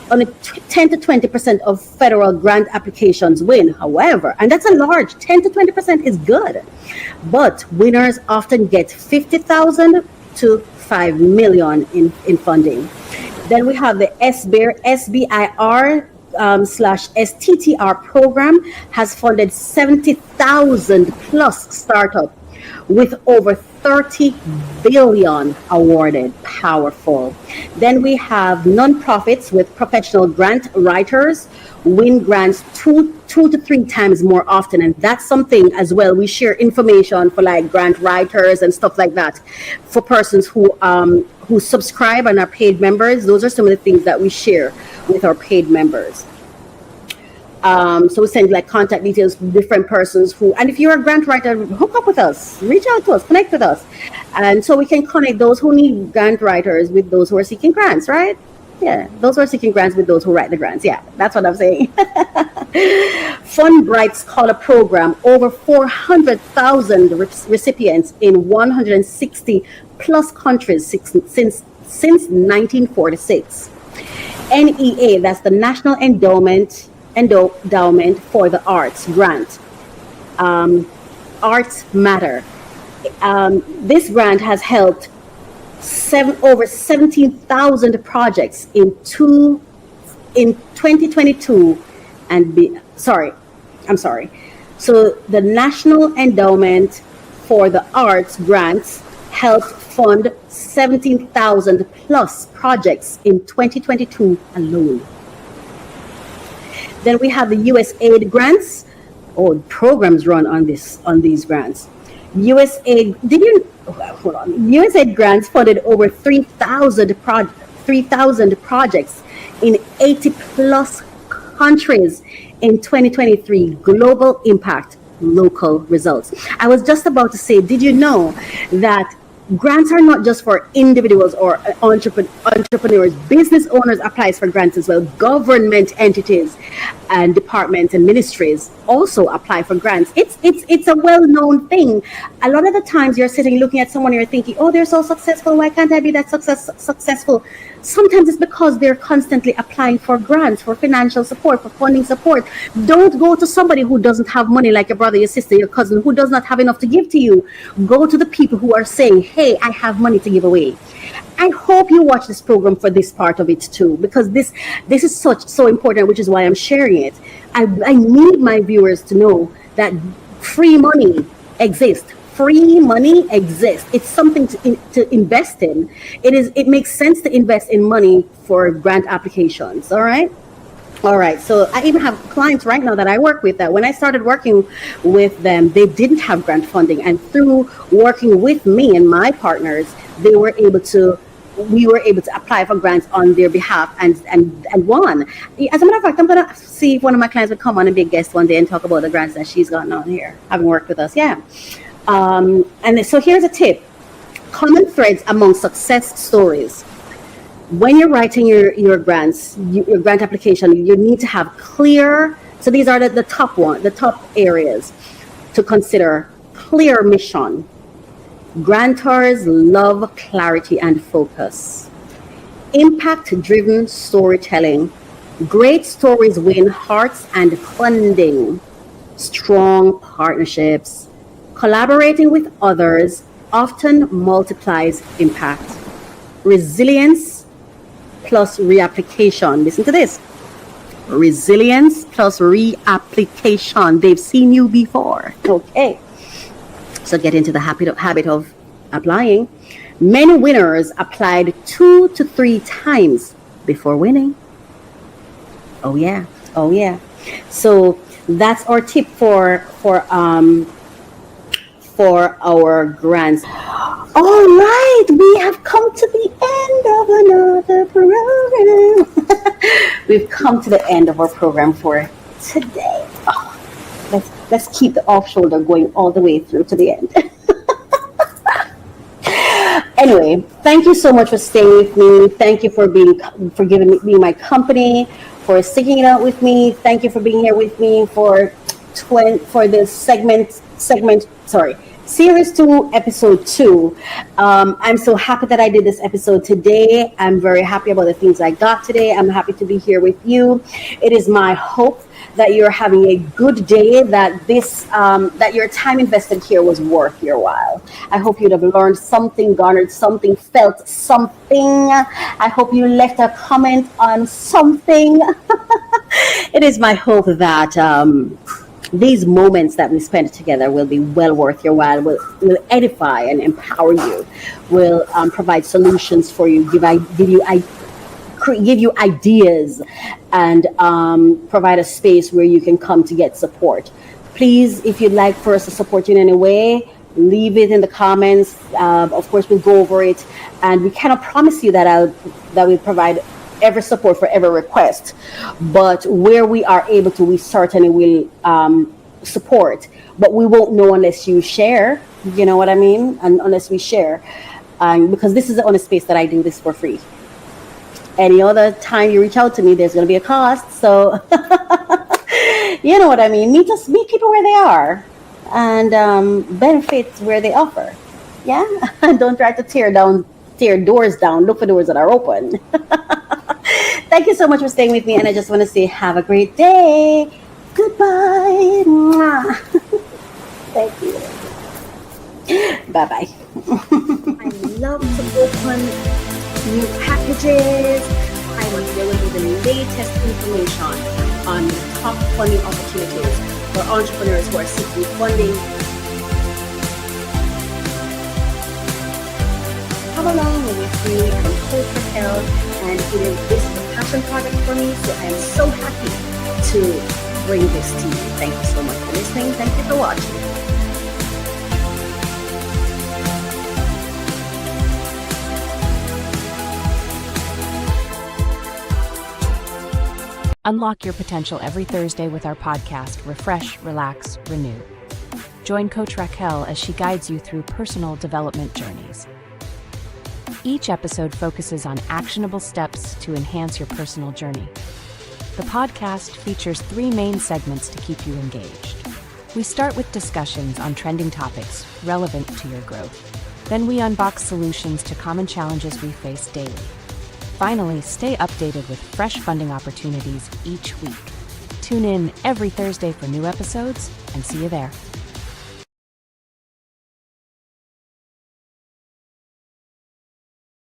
only 10 to 20% of federal grant applications win. However, and that's a large, 10 to 20% is good, but winners often get 50,000 to 5 million in funding. Then we have the SBIR slash STTR program has funded 70,000 plus startup with over 30 billion awarded. Powerful. Then we have nonprofits with professional grant writers win grants two to three times more often, and that's something as well. We share information for like grant writers and stuff like that for persons who subscribe and are paid members. Those are some of the things that we share with our paid members. So we send like contact details to different persons and if you're a grant writer, hook up with us, reach out to us, connect with us. And so we can connect those who need grant writers with those who are seeking grants, right? Yeah, those who are seeking grants with those who write the grants. Yeah, that's what I'm saying. Fundbright Scholar Program, over 400,000 recipients in 160 plus countries since 1946. NEA, that's the National Endowment for the Arts grant. Arts Matter. This grant has helped over 17,000 projects in 2022 So the National Endowment for the Arts grants helped fund 17,000 plus projects in 2022 alone. Then we have the USAID grants. Programs run on these grants. USAID grants funded over 3,000 projects in 80 plus countries in 2023. Global impact, local results. I was just about to say, did you know that grants are not just for individuals or entrepreneurs? Business owners applies for grants as well. Government entities and departments and ministries also apply for grants. It's a well-known thing. A lot of the times you're sitting looking at someone and you're thinking, oh, they're so successful, why can't I be that successful? Sometimes it's because they're constantly applying for grants, for financial support, for funding support. Don't go to somebody who doesn't have money, like your brother, your sister, your cousin, who does not have enough to give to you. Go to the people who are saying, hey, I have money to give away. I hope you watch this program for this part of it too, because this is so important, which is why I'm sharing it. I need my viewers to know that free money exists. Free money exists. It's something to invest in. It makes sense to invest in money for grant applications. All right. So I even have clients right now that I work with that when I started working with them, they didn't have grant funding, and through working with me and my partners, we were able to apply for grants on their behalf and won. As a matter of fact, I'm gonna see if one of my clients would come on and be a guest one day and talk about the grants that she's gotten on here, having worked with us. Yeah. And so here's a tip: common threads among success stories. When you're writing your grants, your grant application, you need to have clear. So these are the top areas to consider: clear mission. Grantors love clarity and focus. Impact-driven storytelling. Great stories win hearts and funding. Strong partnerships. Collaborating with others often multiplies impact. Resilience plus reapplication. Listen to this. Resilience plus reapplication. They've seen you before. Okay. So get into the habit of applying. Many winners applied 2 to 3 times before winning. Oh yeah. So that's our tip for our grants. All right, we have come to the end of another program. We've come to the end of our program for today. Let's keep the off shoulder going all the way through to the end. Anyway, thank you so much for staying with me. Thank you for giving me my company, for sticking it out with me. Thank you for being here with me for this segment. Series 2, Episode 2. I'm so happy that I did this episode today. I'm very happy about the things I got today. I'm happy to be here with you. It is my hope that you're having a good day, that that your time invested here was worth your while. I hope you'd have learned something, garnered something, felt something. I hope you left a comment on something. It is my hope that these moments that we spent together will be well worth your while, will edify and empower you, will provide solutions for you, give you ideas, and provide a space where you can come to get support. Please, if you'd like for us to support you in any way, leave it in the comments. Of course, we'll go over it, and we cannot promise you that we'll provide every support for every request, but where we are able to, we certainly will support, but we won't know unless you share, you know what I mean, and unless we share, because this is the only space that I do this for free. Any other time you reach out to me, there's going to be a cost, so you know what I mean. Meet people where they are, and benefit where they offer. Yeah. Don't try to tear doors down. Look for doors that are open. Thank you so much for staying with me, and I just want to say have a great day. Goodbye. Mwah. Thank you. Bye-bye. I love to open new packages. I want to give you the latest information on top funding opportunities for entrepreneurs who are seeking funding. Come along with me from Coach Racquel, and this is a passion project for me, so I am so happy to bring this to you. Thank you so much for listening. Thank you for watching. Unlock your potential every Thursday with our podcast, Refresh, Relax, Renew. Join Coach Racquel as she guides you through personal development journeys. Each episode focuses on actionable steps to enhance your personal journey. The podcast features 3 main segments to keep you engaged. We start with discussions on trending topics relevant to your growth. Then we unbox solutions to common challenges we face daily. Finally, stay updated with fresh funding opportunities each week. Tune in every Thursday for new episodes, and see you there.